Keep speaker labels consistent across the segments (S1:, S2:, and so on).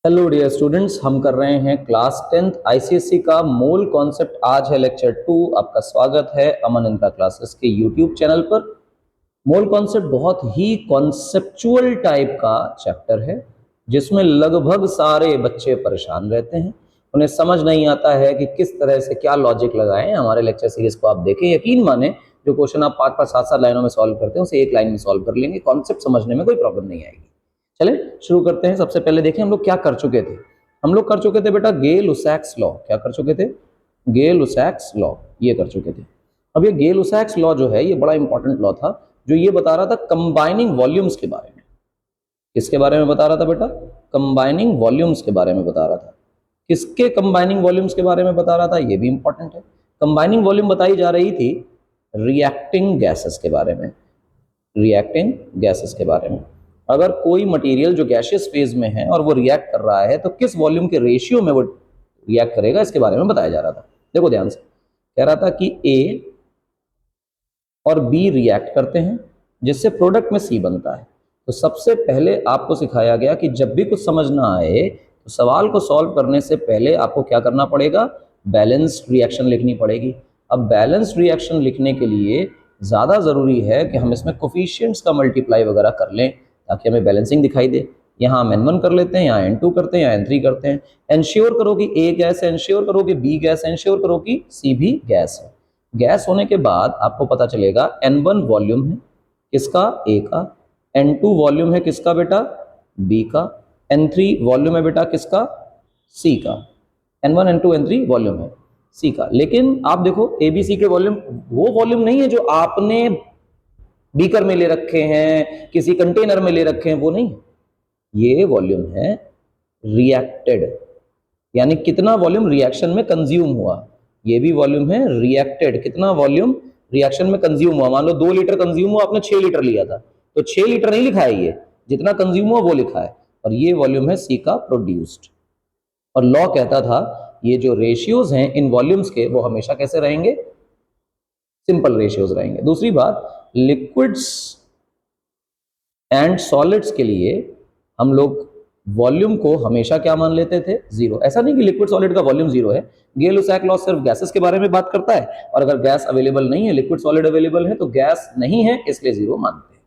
S1: Hello dear students, हम कर रहे हैं क्लास 10th आईसीएसई का मोल कॉन्सेप्ट। आज है लेक्चर 2। आपका स्वागत है अमन इंद्रा क्लासेस के यूट्यूब चैनल पर। मोल कॉन्सेप्ट बहुत ही कॉन्सेप्चुअल टाइप का चैप्टर है जिसमें लगभग सारे बच्चे परेशान रहते हैं। उन्हें समझ नहीं आता है कि किस तरह से क्या लॉजिक लगाएं। हमारे लेक्चर सीरीज को आप देखें, यकीन माने जो क्वेश्चन आप 5-5, 7-7 लाइनों में सॉल्व करते हैं उसे एक लाइन में सॉल्व कर लेंगे। कॉन्सेप्ट समझने में कोई प्रॉब्लम नहीं आएगी। चले शुरू करते हैं। सबसे पहले देखें हम लोग क्या कर चुके थे। हम लोग कर चुके थे बेटा गे-लुसैक्स लॉ। क्या कर चुके थे? गे-लुसैक्स लॉ ये कर चुके थे। अब ये गे-लुसैक्स लॉ जो है ये बड़ा इंपॉर्टेंट लॉ था जो ये बता रहा था कंबाइनिंग वॉल्यूम्स के बारे में। किसके बारे में बता रहा था बेटा? कंबाइनिंग वॉल्यूम्स के बारे में बता रहा था। किसके कंबाइनिंग वॉल्यूम्स के बारे में बता रहा था ये भी इंपॉर्टेंट है। कंबाइनिंग वॉल्यूम बताई जा रही थी रिएक्टिंग गैसेस के बारे में। रिएक्टिंग गैसेस के बारे में, अगर कोई मटेरियल जो गैसियस फेज में है और वो रिएक्ट कर रहा है तो किस वॉल्यूम के रेशियो में वो रिएक्ट करेगा, इसके बारे में बताया जा रहा था। देखो ध्यान से, कह रहा था कि ए और बी रिएक्ट करते हैं जिससे प्रोडक्ट में सी बनता है। तो सबसे पहले आपको सिखाया गया कि जब भी कुछ समझ ना आए तो सवाल को सॉल्व करने से पहले आपको क्या करना पड़ेगा? बैलेंस्ड रिएक्शन लिखनी पड़ेगी। अब बैलेंस्ड रिएक्शन लिखने के लिए ज़्यादा ज़रूरी है कि हम इसमें कोफिशिएंट्स का मल्टीप्लाई वगैरह कर लें ताकि हमें बैलेंसिंग दिखाई दे। यहाँ हम N1 कर लेते हैं, यहाँ N2 करते हैं, यहाँ N3 करते हैं। इंश्योर करो कि ए गैस है, इंश्योर करो कि बी गैस है, इंश्योर करो कि सी भी गैस है। गैस होने के बाद आपको पता चलेगा N1 वॉल्यूम है किसका? ए का। N2 वॉल्यूम है किसका बेटा? बी का। N3 वॉल्यूम है बेटा किसका? सी का। N1 N2 N3 वॉल्यूम है सी का। लेकिन आप देखो ए बी सी के वॉल्यूम वो वॉल्यूम नहीं है जो आपने बीकर में ले रखे हैं, किसी कंटेनर में ले रखे हैं, वो नहीं। ये वॉल्यूम है रिएक्टेड, यानी कितना वॉल्यूम रिएक्शन में कंज्यूम हुआ। ये भी वॉल्यूम है रिएक्टेड, कितना वॉल्यूम रिएक्शन में कंज्यूम हुआ। मान लो 2 लीटर कंज्यूम हुआ, आपने 6 लीटर लिया था तो 6 लीटर नहीं लिखा है, ये जितना कंज्यूम हुआ वो लिखा है। और ये वॉल्यूम है सी का प्रोड्यूस्ड। और लॉ कहता था ये जो रेशियोज हैं इन वॉल्यूम्स के वो हमेशा कैसे रहेंगे? सिंपल रेशियोज रहेंगे। दूसरी बात, लिक्विड्स एंड सॉलिड्स के लिए हम लोग वॉल्यूम को हमेशा क्या मान लेते थे? जीरो। ऐसा नहीं कि लिक्विड सॉलिड का वॉल्यूम जीरो है। गे-लुसैक लॉ सिर्फ गैसेस के बारे में बात करता है और अगर गैस अवेलेबल नहीं है, लिक्विड सॉलिड अवेलेबल है तो गैस नहीं है, इसलिए जीरो मानते हैं।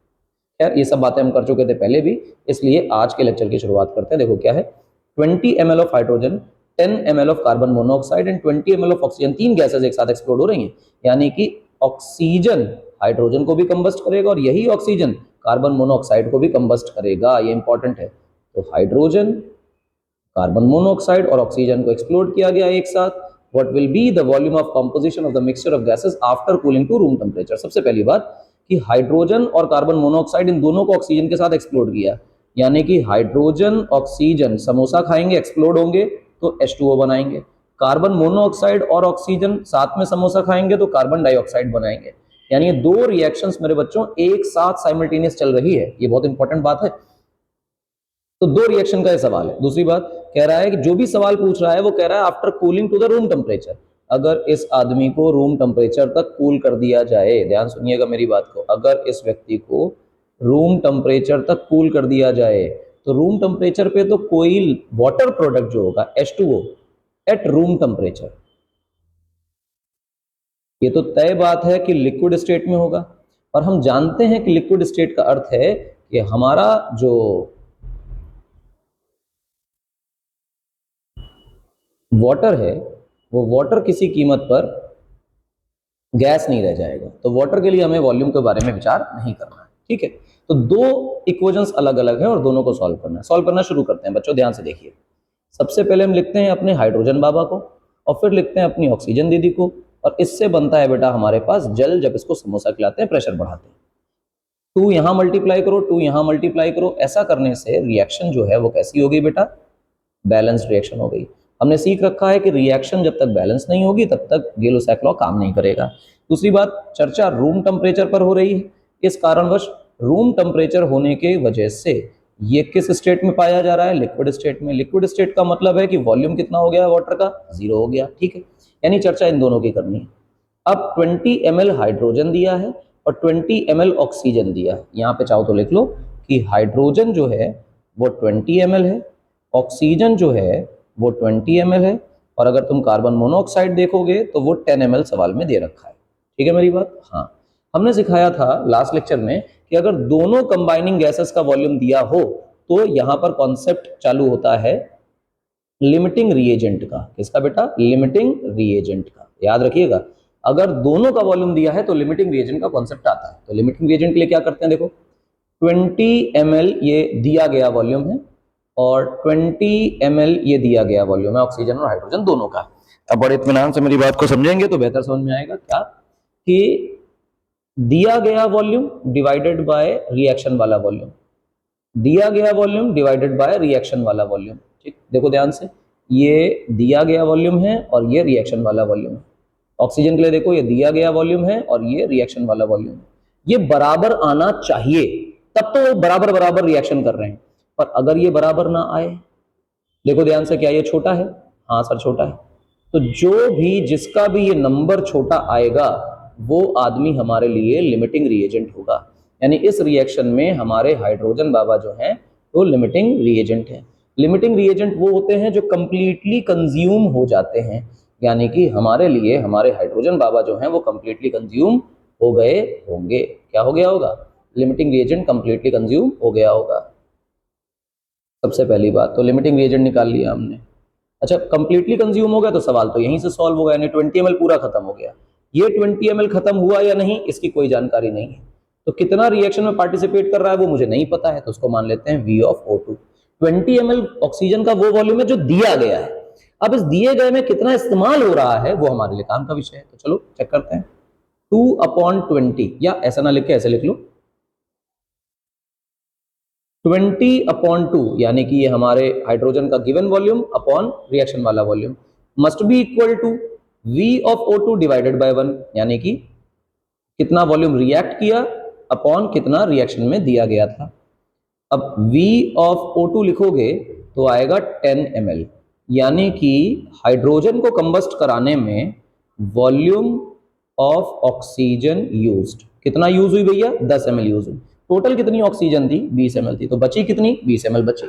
S1: खैर ये सब बातें हम कर चुके थे पहले भी, इसलिए आज के लेक्चर की शुरुआत करते हैं। देखो क्या है, 20 ml of hydrogen, 10 ml of carbon monoxide and 20 ml of oxygen, 3 gases एक साथ एक्सप्लोड हो रही हैं। यानी कि ऑक्सीजन हाइड्रोजन को भी कंबस्ट करेगा और यही ऑक्सीजन कार्बन मोनोऑक्साइड को भी कंबस्ट करेगा। ये इंपॉर्टेंट है। तो हाइड्रोजन, कार्बन मोनोऑक्साइड और ऑक्सीजन को एक्सप्लोड किया गया एक साथ। What will be the volume of composition of the mixture of gases after cooling to room temperature? सबसे पहली बात कि हाइड्रोजन और कार्बन मोनोऑक्साइड इन दोनों को ऑक्सीजन के साथ एक्सप्लोड किया, यानी कि हाइड्रोजन ऑक्सीजन समोसा खाएंगे, एक्सप्लोड होंगे तो H2O बनाएंगे। कार्बन मोनोऑक्साइड और ऑक्सीजन साथ में समोसा खाएंगे तो कार्बन डाइऑक्साइड बनाएंगे। यानी ये दो रिएक्शंस मेरे बच्चों एक साथ साइमल्टेनियस चल रही है। ये बहुत इंपॉर्टेंट बात है। तो दो रिएक्शन का ये सवाल है। दूसरी बात कह रहा है कि जो भी सवाल पूछ रहा है वो कह रहा है after cooling to the room temperature. अगर इस आदमी को रूम टेम्परेचर तक कूल कर दिया जाए, ध्यान सुनिएगा मेरी बात को, अगर इस व्यक्ति को रूम टेम्परेचर तक कूल कर दिया जाए तो रूम टेम्परेचर पे तो कोई वाटर प्रोडक्ट जो होगा H2O एट रूम टेम्परेचर, ये तो तय बात है कि लिक्विड स्टेट में होगा। और हम जानते हैं कि लिक्विड स्टेट का अर्थ है कि हमारा जो वाटर है वो वाटर किसी कीमत पर गैस नहीं रह जाएगा। तो वाटर के लिए हमें वॉल्यूम के बारे में विचार नहीं करना है, ठीक है। तो दो इक्वेशंस अलग अलग हैं और दोनों को सॉल्व करना है। सॉल्व करना शुरू करते हैं बच्चों, ध्यान से देखिए। सबसे पहले हम लिखते हैं अपने हाइड्रोजन बाबा को और फिर लिखते हैं अपनी ऑक्सीजन दीदी को, और इससे बनता है बेटा हमारे पास जल। जब इसको समोसा खिलाते हैं, प्रेशर बढ़ाते हैं, 2 यहाँ मल्टीप्लाई करो, 2 यहाँ मल्टीप्लाई करो। ऐसा करने से रिएक्शन जो है वो कैसी होगी बेटा? बैलेंस्ड रिएक्शन हो गई। हमने सीख रखा है कि रिएक्शन जब तक बैलेंस नहीं होगी तब तक गे-लुसैक लॉ काम नहीं करेगा। दूसरी बात, चर्चा रूम टेम्परेचर पर हो रही है। इस कारणवश रूम टेम्परेचर होने के वजह से ये किस स्टेट में पाया जा रहा है? लिक्विड स्टेट में। लिक्विड स्टेट का मतलब है कि वॉल्यूम कितना हो गया वाटर का? जीरो हो गया, ठीक है। यानी चर्चा इन दोनों की करनी है। अब 20 ml हाइड्रोजन दिया है और 20 ml ऑक्सीजन दिया है। यहाँ पे चाहो तो लिख लो कि हाइड्रोजन जो है वो 20 ml है ऑक्सीजन जो है वो 20 ml है, और अगर तुम कार्बन मोनोऑक्साइड देखोगे तो वो 10 ml सवाल में दे रखा है। ठीक है मेरी बात? हाँ, हमने सिखाया था लास्ट लेक्चर में कि अगर दोनों कंबाइनिंग गैसेस का वॉल्यूम दिया हो तो यहां पर कॉन्सेप्ट चालू होता है लिमिटिंग रिएजेंट का। किसका बेटा? लिमिटिंग रिएजेंट का। याद रखिएगा, अगर दोनों का वॉल्यूम दिया है तो लिमिटिंग रिएजेंट का कॉन्सेप्ट आता है। तो लिमिटिंग रिएजेंट के लिए क्या करते हैं, देखो 20 ml ये दिया गया वॉल्यूम है और 20 ml ये दिया गया वॉल्यूम है ऑक्सीजन और हाइड्रोजन दोनों का। अब बड़े इत्मीनान से मेरी बात को समझेंगे तो बेहतर समझ में आएगा क्या कि दिया गया वॉल्यूम डिवाइडेड बाय रिएक्शन वाला वॉल्यूम, दिया गया वॉल्यूम डिवाइडेड बाय रिएक्शन वाला वॉल्यूम। ठीक, देखो ध्यान से, ये दिया गया वॉल्यूम है और ये रिएक्शन वाला वॉल्यूम है। ऑक्सीजन के लिए देखो, ये दिया गया वॉल्यूम है और ये रिएक्शन वाला वॉल्यूम है। ये बराबर आना चाहिए, तब तो वो बराबर बराबर रिएक्शन कर रहे हैं। पर अगर ये बराबर ना आए, देखो ध्यान से, क्या ये छोटा है? हाँ सर छोटा है। तो जो भी जिसका भी ये नंबर छोटा आएगा वो आदमी हमारे लिए लिमिटिंग रिएजेंट होगा। यानी इस रिएक्शन में हमारे हाइड्रोजन बाबा जो हैं वो लिमिटिंग रिएजेंट है। लिमिटिंग रिएजेंट वो होते हैं जो कंप्लीटली कंज्यूम हो जाते हैं, यानी कि हमारे लिए हमारे हाइड्रोजन बाबा जो हैं वो कंप्लीटली कंज्यूम हो गए होंगे। क्या हो गया होगा? लिमिटिंग रिएजेंट कंप्लीटली कंज्यूम हो गया होगा। सबसे पहली बात तो लिमिटिंग रिएजेंट निकाल लिया हमने। अच्छा, कंप्लीटली कंज्यूम हो गया तो सवाल तो यहीं से सॉल्व होगा, यानी 20 ml पूरा खत्म हो गया। ये 20 ml खत्म हुआ या नहीं इसकी कोई जानकारी नहीं है, तो कितना रिएक्शन में पार्टिसिपेट कर रहा है वो मुझे नहीं पता है, तो उसको मान लेते हैं V of O2। 20 ml oxygen का वो वॉल्यूम है जो दिया गया है। अब इस दिए गए में कितना इस्तेमाल हो रहा है वो हमारे लिए काम का विषय है। तो चलो चेक करते हैं। 2/20, या ऐसा ना लिख के ऐसे लिख लो 20/2, यानी कि ये हमारे हाइड्रोजन का गिवन वॉल्यूम अपॉन रिएक्शन वाला volume must be equal to V of O2 divided by 1, यानी कि कितना वॉल्यूम रिएक्ट किया अपॉन कितना रिएक्शन में दिया गया था। अब V ऑफ O2 लिखोगे तो आएगा 10 ml, यानी कि हाइड्रोजन को कंबस्ट कराने में वॉल्यूम ऑफ ऑक्सीजन यूज्ड कितना यूज हुई भैया? 10 ml यूज हुई। टोटल कितनी ऑक्सीजन थी? 20 ml थी, तो बची कितनी? 20 ml बची।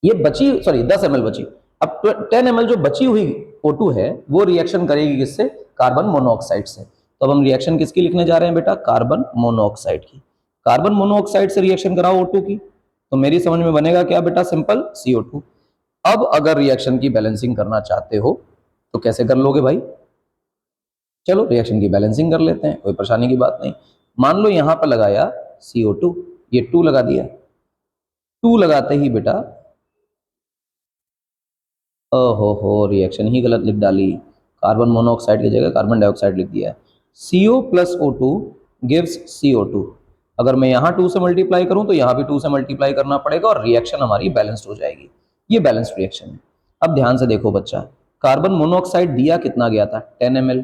S1: ये बची, सॉरी 10 ml बची। अब 10 ml जो बची हुई O2 है वो रिएक्शन करेगी किससे? कार्बन मोनोऑक्साइड से। तो अब हम रिएक्शन किसकी लिखने जा रहे हैं बेटा? कार्बन मोनोऑक्साइड की। कार्बन मोनोऑक्साइड से रिएक्शन कराओ O2 की, तो मेरी समझ में बनेगा क्या बेटा? Simple CO2। अब अगर रिएक्शन की बैलेंसिंग करना चाहते हो तो कैसे कर लोगे भाई? चलो रिएक्शन की बैलेंसिंग कर लेते हैं, कोई परेशानी की बात नहीं। मान लो यहां पर लगाया CO2, ये 2 लगा दिया। 2 लगाते ही बेटा हो रिएक्शन ही गलत लिख डाली, कार्बन मोनोऑक्साइड की जगह कार्बन डाइऑक्साइड लिख दिया है। CO plus O2 gives CO2। अगर मैं यहाँ 2 से मल्टीप्लाई करूँ तो यहाँ भी 2 से मल्टीप्लाई करना पड़ेगा और रिएक्शन हमारी बैलेंस्ड हो जाएगी। ये बैलेंस्ड रिएक्शन है। अब ध्यान से देखो बच्चा, कार्बन मोनोऑक्साइड दिया कितना गया था? 10 ml।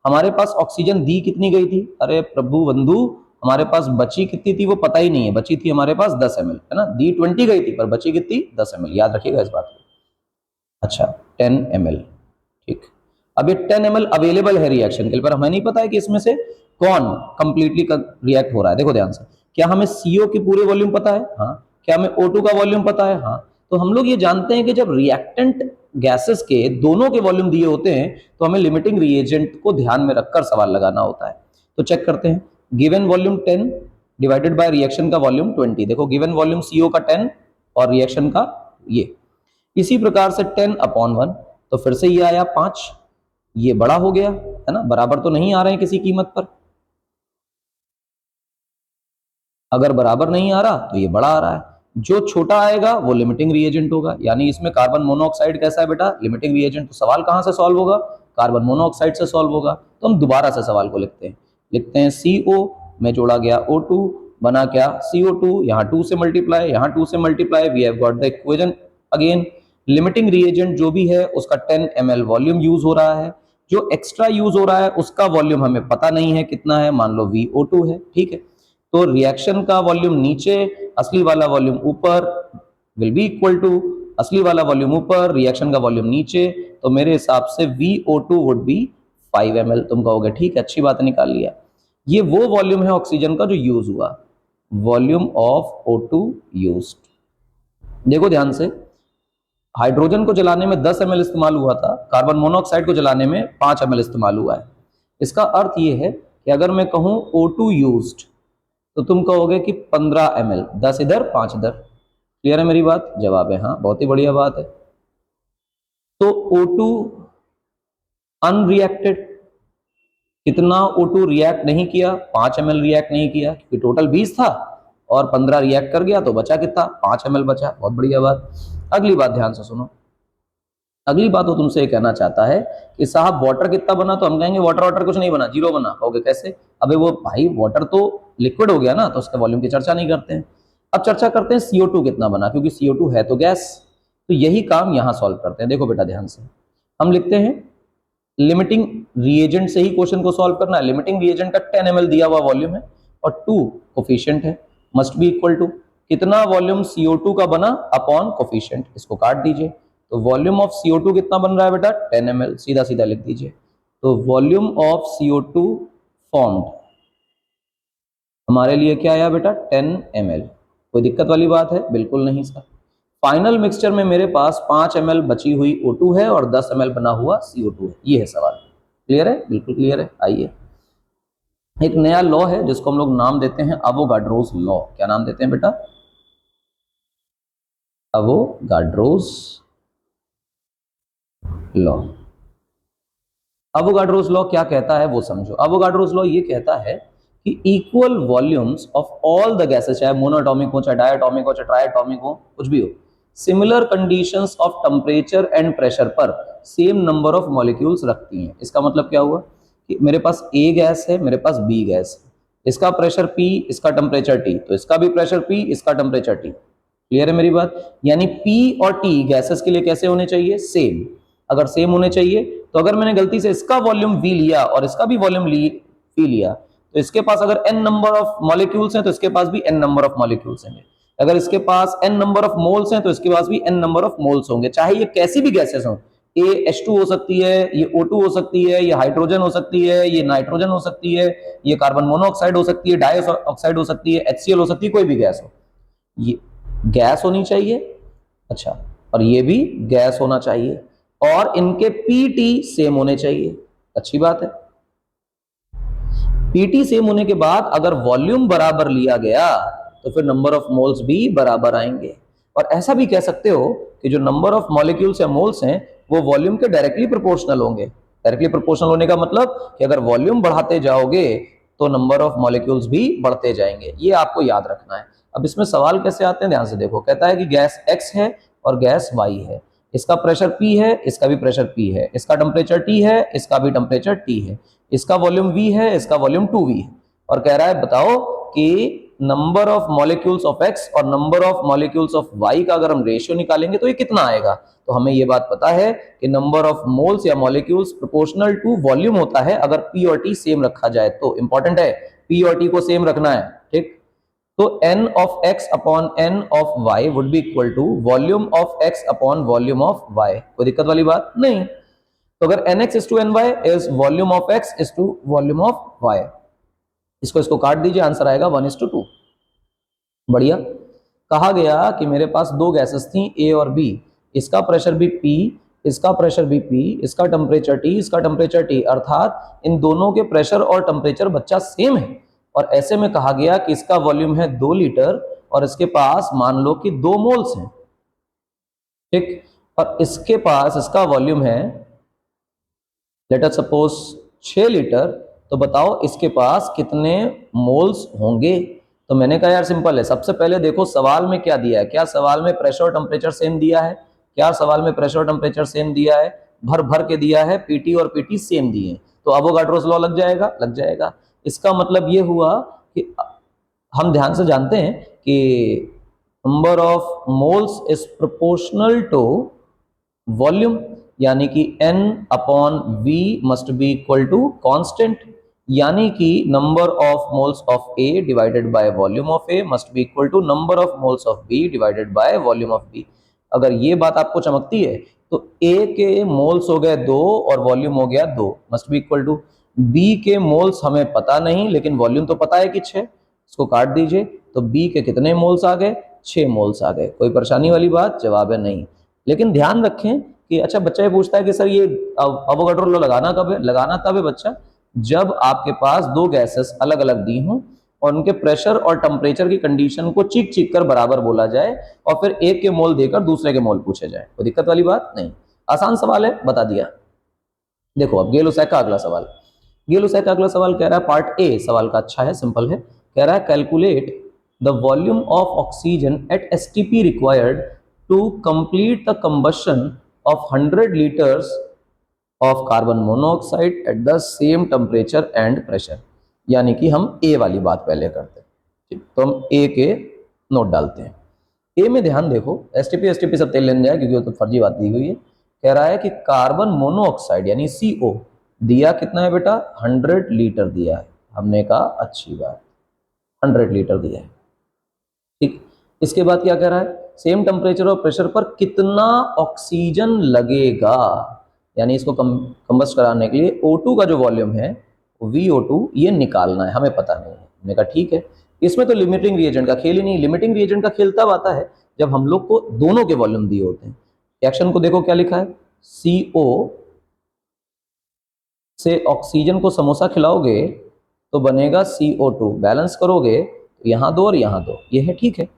S1: हमारे पास ऑक्सीजन दी कितनी गई थी? अरे प्रभु बंधु, हमारे पास बची कितनी थी वो पता ही नहीं है। बची थी हमारे पास 10 ml, है ना? दी 20 गई थी पर बची कितनी? 10 ml। याद रखिएगा इस बात को। अच्छा 10 ml, ठीक। अब ये 10 ml अवेलेबल है रिएक्शन के लिए, पर हमें नहीं पता है कि इसमें से कौन कंप्लीटली रिएक्ट हो रहा है। देखो ध्यान से, क्या हमें CO की पूरे वॉल्यूम पता है? हाँ। क्या हमें O2 का वॉल्यूम पता है? हाँ। तो हम लोग ये जानते हैं कि जब रिएक्टेंट गैसेस के दोनों के वॉल्यूम दिए होते हैं तो हमें लिमिटिंग रिएजेंट को ध्यान में रखकर सवाल लगाना होता है। तो चेक करते हैं, given volume 10 divided by reaction का वॉल्यूम 20। देखो गिवन वॉल्यूम CO का 10 और रिएक्शन का ये, इसी प्रकार से 10/1, तो फिर से ये आया 5, ये बड़ा हो गया, है ना? बराबर तो नहीं आ रहे हैं किसी कीमत पर। अगर बराबर नहीं आ रहा तो ये बड़ा आ रहा है। जो छोटा आएगा वो लिमिटिंग रिएजेंट होगा, यानी इसमें कार्बन मोनोऑक्साइड कैसा है बेटा? Limiting reagent. तो सवाल कहां से सॉल्व होगा? कार्बन मोनोऑक्साइड से सॉल्व होगा। तो हम दोबारा से सवाल को लिखते हैं CO में जोड़ा गया O2 बना क्या? CO2, यहाँ 2 से मल्टीप्लाई, यहाँ 2 से multiply, we have got the equation again. Limiting reagent जो भी है उसका 10 ml वॉल्यूम यूज हो रहा है, जो एक्स्ट्रा यूज हो रहा है उसका वॉल्यूम हमें पता नहीं है कितना है, मान लो VO2 है, ठीक है। तो रिएक्शन का वॉल्यूम नीचे, असली वाला वॉल्यूम ऊपर, विल बी इक्वल टू असली वाला वॉल्यूम ऊपर, रिएक्शन का वॉल्यूम नीचे। तो मेरे हिसाब से VO2 वुड बी 5 ml। तुम कहोगे ठीक है, अच्छी बात निकाल लिया। ये वो वॉल्यूम है ऑक्सीजन का जो यूज हुआ, वॉल्यूम ऑफ O2 यूज्ड। देखो ध्यान से, हाइड्रोजन को जलाने में 10 ml इस्तेमाल हुआ था, कार्बन मोनोऑक्साइड को जलाने में 5 ml इस्तेमाल हुआ है। इसका अर्थ ये है कि अगर मैं कहूं O2 यूज्ड तो तुम कहोगे कि 15 ml, 10 इधर 5 इधर। क्लियर है मेरी बात? जवाब है हाँ, बहुत ही बढ़िया बात है। तो O2 अनरिएक्टेड, कितना O2 रिएक्ट नहीं किया? 5 ml रिएक्ट नहीं किया, क्योंकि टोटल 20 था और 15 रिएक्ट कर गया तो बचा कितना? 5 ml बचा। बहुत बढ़िया बात। अगली बात ध्यान से सुनो। अगली बात वो तुमसे ये कहना चाहता है कि साहब वाटर कितना बना, तो हम कहेंगे वाटर वाटर कुछ नहीं बना, जीरो बना। कहोगे कैसे? अबे वो भाई वाटर तो लिक्विड हो गया ना, तो उसके वॉल्यूम की चर्चा नहीं करते हैं। अब चर्चा करते हैं CO2 कितना बना, क्योंकि CO2 है तो गैस। तो यही काम यहाँ सॉल्व करते हैं। देखो बेटा ध्यान से, हम लिखते हैं लिमिटिंग रिएजेंट से ही क्वेश्चन को सॉल्व करना है। लिमिटिंग रिएजेंट का 10 ml दिया हुआ वॉल्यूम है और 2 कोफिशिएंट है, मस्ट बी इक्वल टू कितना वॉल्यूम CO2 का बना अपॉन कोफिशिएंट। इसको काट दीजिए, तो वॉल्यूम ऑफ CO2 कितना बन रहा है बेटा? 10 ml। सीधा सीधा लिख दीजिए। तो वॉल्यूम ऑफ CO2 फॉर्म्ड हमारे लिए क्या आया बेटा? 10 ml। कोई दिक्कत वाली बात है? बिल्कुल नहीं सर। फाइनल मिक्सचर में मेरे पास 5 ml बची हुई O2 है और 10 ml बना हुआ CO2 है। ये है सवाल। क्लियर है? बिल्कुल क्लियर है। आइए, एक नया लॉ है जिसको हम लोग नाम देते हैं अवोगाड्रोस लॉ। क्या नाम देते हैं बेटा? अवोगाड्रोस लॉ। अवोगाड्रोस लॉ क्या कहता है वो समझो। अवोगाड्रोस लॉ ये कहता है कि equal volumes of all the gases, चाहे मोनोएटॉमिक हो, चाहे डायटॉमिक हो, चाहे ट्राइएटॉमिक हो, कुछ भी हो, similar conditions of temperature and pressure पर सेम नंबर ऑफ मॉलिक्यूल्स रखती हैं। इसका मतलब क्या हुआ कि मेरे पास A गैस है, मेरे पास B गैस है, इसका प्रेशर P, इसका टेम्परेचर T, तो इसका भी प्रेशर P, इसका टेम्परेचर T। क्लियर है मेरी बात? यानी P और T गैसेस के लिए कैसे होने चाहिए? सेम। अगर सेम होने चाहिए तो अगर मैंने गलती से इसका वॉल्यूम V लिया और इसका भी वॉल्यूम V लिया, तो इसके पास अगर n नंबर ऑफ मॉलिक्यूल्स हैं तो इसके पास भी n नंबर ऑफ मॉलिक्यूल्स होंगे। अगर इसके पास n नंबर ऑफ मोल्स हैं तो इसके पास भी n नंबर ऑफ मोल्स होंगे, चाहे ये कैसी भी गैसेस हों। ये H2 हो सकती है, ये O2 हो सकती है, ये हाइड्रोजन हो सकती है, ये नाइट्रोजन हो सकती है, ये कार्बन मोनोऑक्साइड हो सकती है, डाई ऑक्साइड हो सकती है, HCl हो सकती है, कोई भी गैस हो, ये गैस होनी चाहिए। अच्छा, और ये भी गैस होना चाहिए और इनके पीटी सेम होने चाहिए। अच्छी बात है। पीटी सेम होने के बाद अगर वॉल्यूम बराबर लिया गया तो फिर नंबर ऑफ मोल्स भी बराबर आएंगे। और ऐसा भी कह सकते हो कि जो नंबर ऑफ मॉलिक्यूल्स या मोल्स हैं वो वॉल्यूम के डायरेक्टली प्रोपोर्शनल होंगे। डायरेक्टली प्रोपोर्शनल होने का मतलब कि अगर वॉल्यूम बढ़ाते जाओगे तो नंबर ऑफ मॉलिक्यूल्स भी बढ़ते जाएंगे। ये आपको याद रखना है। अब इसमें सवाल कैसे आते हैं ध्यान से देखो। कहता है कि गैस X है और गैस Y है, इसका प्रेशर P है, इसका भी प्रेशर P है, इसका टेम्परेचर T है, इसका भी टेम्परेचर T है, इसका वॉल्यूम V है, इसका वॉल्यूम 2V है। और कह रहा है बताओ कि number of molecules of X और number of molecules of Y का अगर हम रेशियो निकालेंगे तो ये कितना आएगा। तो हमें ये बात पता है कि नंबर ऑफ मोल्स या मॉलिक्यूल्स प्रोपोर्शनल टू वॉल्यूम होता है अगर P और T सेम रखा जाए तो। इंपॉर्टेंट है, P और T को सेम रखना है। ठीक, तो n of x upon n of y would be equal to volume of x upon volume of y। कोई दिक्कत वाली बात नहीं। तो अगर nx is to ny is volume of x is to volume of y, इसको काट दीजिए, आंसर आएगा 1:2। बढ़िया। कहा गया कि मेरे पास दो गैसेस थी A और B, इसका प्रेशर भी P, इसका प्रेशर भी P, इसका टेम्परेचर T, इसका टेम्परेचर T, अर्थात इन दोनों के प्रेशर और टेम्परेचर बच्चा सेम है। और ऐसे में कहा गया कि इसका वॉल्यूम है 2 लीटर और इसके पास मान लो कि 2 मोल्स हैं। ठीक, और इसके पास इसका वॉल्यूम है लेट अस सपोज 6 लीटर, तो बताओ इसके पास कितने मोल्स होंगे। तो मैंने कहा यार सिंपल है। सबसे पहले देखो सवाल में क्या दिया है, क्या सवाल में प्रेशर और टेम्परेचर सेम दिया है? क्या सवाल में प्रेशर और टेम्परेचर सेम दिया है? भर भर के दिया है, पीटी और पीटी सेम दिए हैं, तो अवोगाड्रोस लॉ लग जाएगा, लग जाएगा। इसका मतलब ये हुआ कि हम ध्यान से जानते हैं कि number of moles is proportional to volume, यानी कि n upon v must be equal to constant, यानी कि number of moles of A divided by volume of A must be equal to number of moles of B divided by volume of B। अगर ये बात आपको चमकती है तो A के मोल्स हो गए 2 और वॉल्यूम हो गया 2, must be equal to B के मोल्स हमें पता नहीं लेकिन वॉल्यूम तो पता है कि 6, इसको काट दीजिए, तो B के कितने मोल्स आ गए? 6 मोल्स आ गए। कोई परेशानी वाली बात? जवाब है नहीं। लेकिन ध्यान रखें कि अच्छा बच्चा ये पूछता है कि सर ये अवोगाड्रो लॉ लगाना कब है? लगाना तब है बच्चा जब आपके पास दो गैसेस अलग अलग दी हों और उनके प्रेशर और टेम्परेचर की कंडीशन को चीख चीख कर बराबर बोला जाए और फिर एक के मोल देकर दूसरे के मोल पूछे जाए। कोई दिक्कत वाली बात नहीं, आसान सवाल है, बता दिया। देखो अब गेलो-सैक का अगला सवाल। गेलो-सैक का अगला सवाल कह रहा है, पार्ट ए सवाल का अच्छा है, सिंपल है। कह रहा है calculate the volume of oxygen at STP required to complete the combustion of 100 litres of carbon monoxide at the same temperature and pressure. यानी कि हम ए वाली बात पहले करते हैं, ठीक, तो हम ए के नोट डालते हैं। ए में ध्यान देखो, एसटीपी सब तेल लेने जाए क्योंकि वो तो फर्जी बात दी हुई है। कह रहा है कि कार्बन मोनोऑक्साइड यानी CO दिया कितना है बेटा? 100 लीटर दिया है। हमने कहा अच्छी बात, 100 लीटर दिया है, ठीक। इसके बाद क्या कह रहा है? सेम टेम्परेचर और प्रेशर पर कितना ऑक्सीजन लगेगा, यानी इसको कंबस्ट कराने के लिए O2 का जो वॉल्यूम है VO2 ये निकालना है, हमें पता नहीं है। हमने कहा ठीक है, इसमें तो लिमिटिंग रिएजेंट का खेल ही नहीं। लिमिटिंग रिएजेंट का खेल तब आता है जब हम लोग को दोनों के वॉल्यूम दिए होते हैं। रिएक्शन को देखो क्या लिखा है, CO से ऑक्सीजन को समोसा खिलाओगे तो बनेगा CO2, बैलेंस करोगे तो यहाँ दो और यहाँ दो, ये है, ठीक है।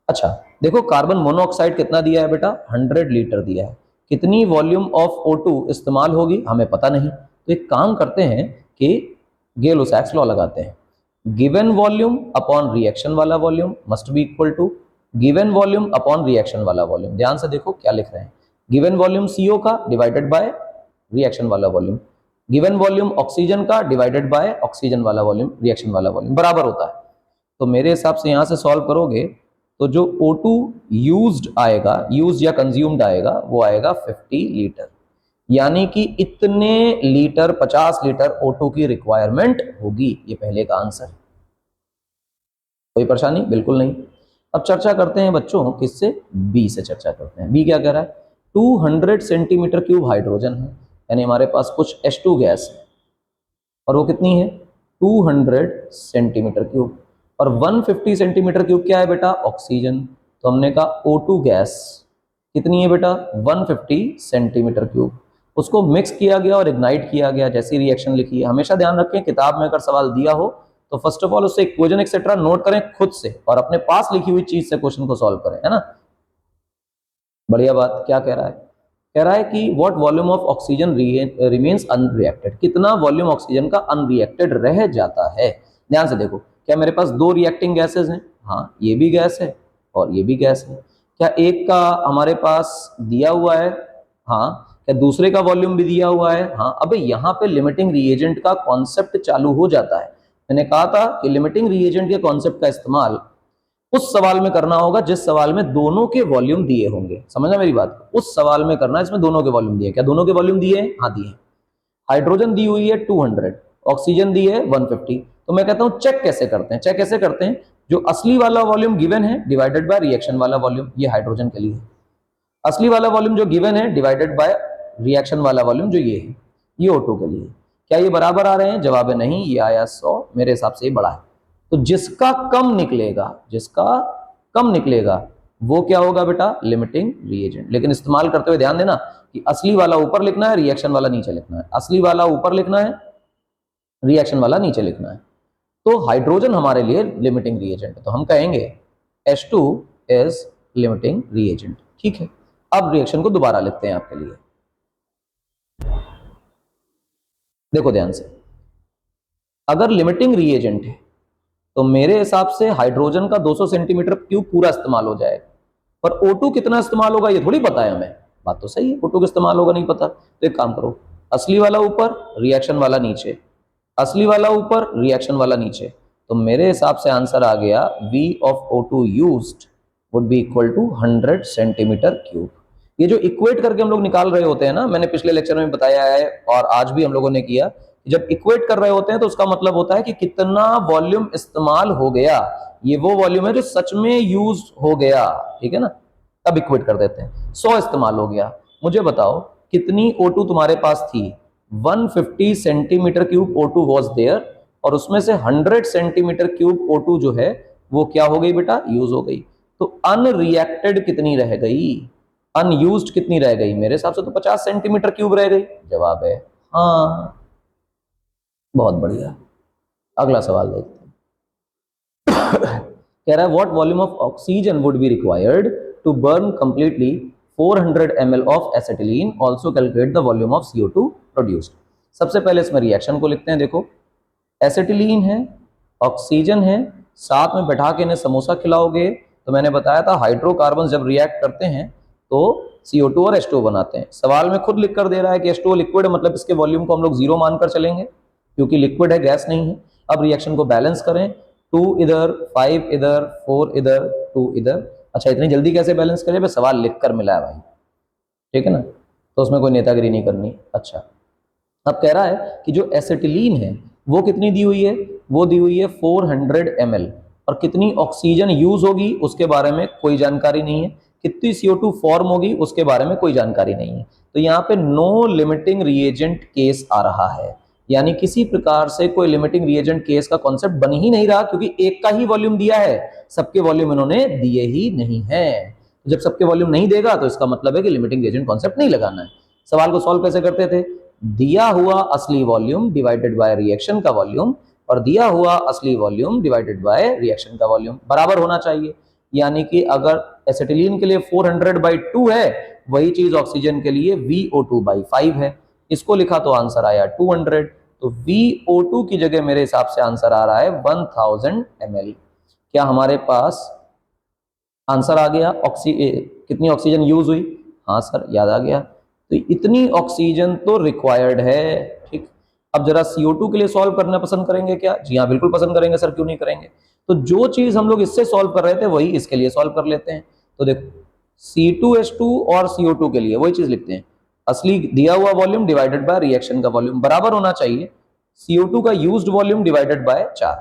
S1: अच्छा देखो कार्बन मोनोऑक्साइड कितना दिया है बेटा? 100 लीटर दिया है। कितनी वॉल्यूम ऑफ O2 इस्तेमाल होगी हमें पता नहीं, तो एक काम करते हैं कि गेलो-सैक्स लॉ लगाते हैं। गिवन वॉल्यूम अपॉन रिएक्शन वाला volume must be equal to given volume upon reaction वाला वॉल्यूम। ध्यान से देखो क्या लिख रहे हैं, गिवन वॉल्यूम CO का डिवाइडेड बाय रिएक्शन वाला वॉल्यूम, गिवन वॉल्यूम ऑक्सीजन का डिवाइडेड बाय ऑक्सीजन वाला वॉल्यूम, रिएक्शन वाला वॉल्यूम बराबर होता है। तो मेरे हिसाब से यहाँ से सॉल्व करोगे तो जो O2 यूज्ड आएगा, यूज्ड या कंज्यूम्ड आएगा, वो आएगा 50 लीटर, यानी कि इतने लीटर 50 लीटर O2 की रिक्वायरमेंट होगी। ये पहले का आंसर। कोई परेशानी? बिल्कुल नहीं। अब चर्चा करते हैं बच्चों, किससे? बी से चर्चा करते हैं। बी क्या कह रहा है? 200 सेंटीमीटर क्यूब हाइड्रोजन है, यानी हमारे पास कुछ H2 गैस है और वो कितनी है? 200 सेंटीमीटर क्यूब। और 150 सेंटीमीटर क्यूब क्या है बेटा? ऑक्सीजन। तो हमने कहा O2 गैस कितनी है बेटा? 150 सेंटीमीटर क्यूब। उसको मिक्स किया गया और इग्नाइट किया गया, जैसी रिएक्शन लिखी है। हमेशा ध्यान रखें किताब में अगर सवाल दिया हो तो फर्स्ट ऑफ ऑल उससे इक्वेशन एक्सेट्रा नोट करें खुद से और अपने पास लिखी हुई चीज से क्वेश्चन को सॉल्व करें, है ना। बढ़िया बात। क्या कह रहा है? कह रहा है कि what volume of oxygen remains unreacted, कितना वॉल्यूम ऑक्सीजन का अनरिएक्टेड रह जाता है। ध्यान से देखो, क्या मेरे पास दो रिएक्टिंग गैसेस हैं? हाँ, ये भी गैस है और ये भी गैस है। क्या एक का हमारे पास दिया हुआ है? हाँ। क्या दूसरे का वॉल्यूम भी दिया हुआ है? हाँ। अबे यहाँ पे लिमिटिंग रिएजेंट का कॉन्सेप्ट चालू हो जाता है। मैंने कहा था कि लिमिटिंग रिएजेंट के कॉन्सेप्ट का इस्तेमाल उस सवाल में करना होगा जिस सवाल में दोनों के वॉल्यूम दिए होंगे। समझना मेरी बात? उस सवाल में करना इसमें दोनों के वॉल्यूम दिए। क्या दोनों के वॉल्यूम दिए? हाँ दिए। हाइड्रोजन दी हुई है 200, ऑक्सीजन दी है 150। तो मैं कहता हूं चेक कैसे करते हैं? चेक कैसे करते हैं? जो असली वाला वॉल्यूम गिवन है डिवाइडेड बाय रिएक्शन वाला वॉल्यूम, ये हाइड्रोजन के लिए है। असली वाला वॉल्यूम जो गिवन है डिवाइडेड बाय रिएक्शन वाला वॉल्यूम जो ये है, ये O2 के लिए। क्या ये बराबर आ रहे हैं? जवाब है नहीं, ये आया 100। मेरे हिसाब से ये बड़ा है। तो जिसका कम निकलेगा, जिसका कम निकलेगा वो क्या होगा बेटा? Limiting reagent. लेकिन इस्तेमाल करते हुए ध्यान देना कि असली वाला ऊपर लिखना है, रिएक्शन वाला नीचे लिखना है। असली वाला ऊपर लिखना है, रिएक्शन वाला नीचे लिखना है। तो हाइड्रोजन हमारे लिए लिमिटिंग रिएजेंट है, तो हम कहेंगे H2 इज लिमिटिंग रिएजेंट। ठीक है, अब रिएक्शन को दोबारा लिखते हैं आपके लिए। देखो ध्यान से, अगर लिमिटिंग रिएजेंट है तो मेरे हिसाब से हाइड्रोजन का 200 सेंटीमीटर क्यूब पूरा इस्तेमाल हो जाएगा, पर O2 कितना इस्तेमाल होगा ये थोड़ी पता है हमें। बात तो सही है, O2 का इस्तेमाल होगा नहीं पता, तो एक काम करो, असली वाला ऊपर, रिएक्शन वाला नीचे, असली वाला ऊपर, रिएक्शन वाला नीचे। तो मेरे हिसाब से आंसर आ गया V of O2 used would be equal to 100 centimetre cube. ये जो इक्वेट करके हम लोग निकाल रहे होते हैं ना, मैंने पिछले लेक्चर में बताया है और आज भी हम लोगों ने किया, जब इक्वेट कर रहे होते हैं तो उसका मतलब होता है कि कितना वॉल्यूम इस्तेमाल हो गया। ये वो वॉल्यूम है जो सच में यूज हो गया, ठीक है ना, तब इक्वेट कर देते हैं। 100 इस्तेमाल हो गया, मुझे बताओ कितनी O2 तुम्हारे पास थी? 150 centimetre cube O2 was there, और उसमें से 100 सेंटीमीटर क्यूब O2 जो है वो क्या हो गई बेटा? यूज हो गई। तो अनरिएक्टेड कितनी रह गई? अनयूज्ड कितनी रह गई? मेरे हिसाब से तो 50 सेंटीमीटर क्यूब रह गई। जवाब है हाँ। बहुत बढ़िया। अगला सवाल देखते हैं। कह रहा है what volume of oxygen would be required to burn completely 400 ml of acetylene, also calculate the volume of CO2 produced. सबसे पहले इसमें रिएक्शन को लिखते हैं। देखो एसिटिलीन है, ऑक्सीजन है, साथ में बैठा के इन्हें समोसा खिलाओगे तो मैंने बताया था हाइड्रोकार्बन जब रिएक्ट करते हैं तो CO2 और H2O बनाते हैं। सवाल में खुद लिख कर दे रहा है कि H2O लिक्विड है, मतलब इसके वॉल्यूम को हम लोग 0 मानकर चलेंगे क्योंकि लिक्विड है, गैस नहीं है। अब रिएक्शन को बैलेंस करें, 2 इधर, 5 इधर, 4 इधर, 2 इधर। अच्छा इतनी जल्दी कैसे बैलेंस करें? भाई सवाल लिख कर मिला है भाई, ठीक है ना, तो उसमें कोई नेतागिरी नहीं करनी। अच्छा अब कह रहा है कि जो एसिटिलीन है वो कितनी दी हुई है? वो दी हुई है 400 ml, और कितनी ऑक्सीजन यूज होगी उसके बारे में कोई जानकारी नहीं है, कितनी CO2 फॉर्म होगी उसके बारे में कोई जानकारी नहीं है। तो यहाँ पे नो लिमिटिंग रिएजेंट केस आ रहा है, यानी किसी प्रकार से कोई लिमिटिंग रिएजेंट केस का कॉन्सेप्ट बन ही नहीं रहा क्योंकि एक का ही वॉल्यूम दिया है, सबके वॉल्यूम इन्होंने दिए ही नहीं है। जब सबके वॉल्यूम नहीं देगा तो इसका मतलब है कि लिमिटिंग रिएजेंट कॉन्सेप्ट नहीं लगाना है। सवाल को सॉल्व कैसे करते थे? दिया हुआ असली वॉल्यूम डिवाइडेड बाय रिएक्शन का वॉल्यूम, और दिया हुआ असली वॉल्यूम डिवाइडेड बाय रिएक्शन का वॉल्यूम बराबर होना चाहिए। यानी कि अगर एसिटिलीन के लिए 400/2 है, वही चीज ऑक्सीजन के लिए VO2/5 है। इसको लिखा तो आंसर आया 200, तो VO2 की जगह मेरे हिसाब से आंसर आ रहा है 1000 ml। क्या हमारे पास आंसर आ गया? कितनी ऑक्सीजन यूज हुई? हाँ सर याद आ गया। तो इतनी ऑक्सीजन तो रिक्वायर्ड है। ठीक, अब जरा CO2 के लिए सॉल्व करना पसंद करेंगे क्या? जी हाँ बिल्कुल पसंद करेंगे सर, क्यों नहीं करेंगे। तो जो चीज हम लोग इससे सॉल्व कर रहे थे वही इसके लिए सॉल्व कर लेते हैं। तो देखो C2H2 और CO2 के लिए वही चीज लिखते हैं, असली दिया हुआ वॉल्यूम डिवाइडेड बाय रिएक्शन का वॉल्यूम बराबर होना चाहिए CO2 का यूज्ड वॉल्यूम डिवाइडेड बाय 4।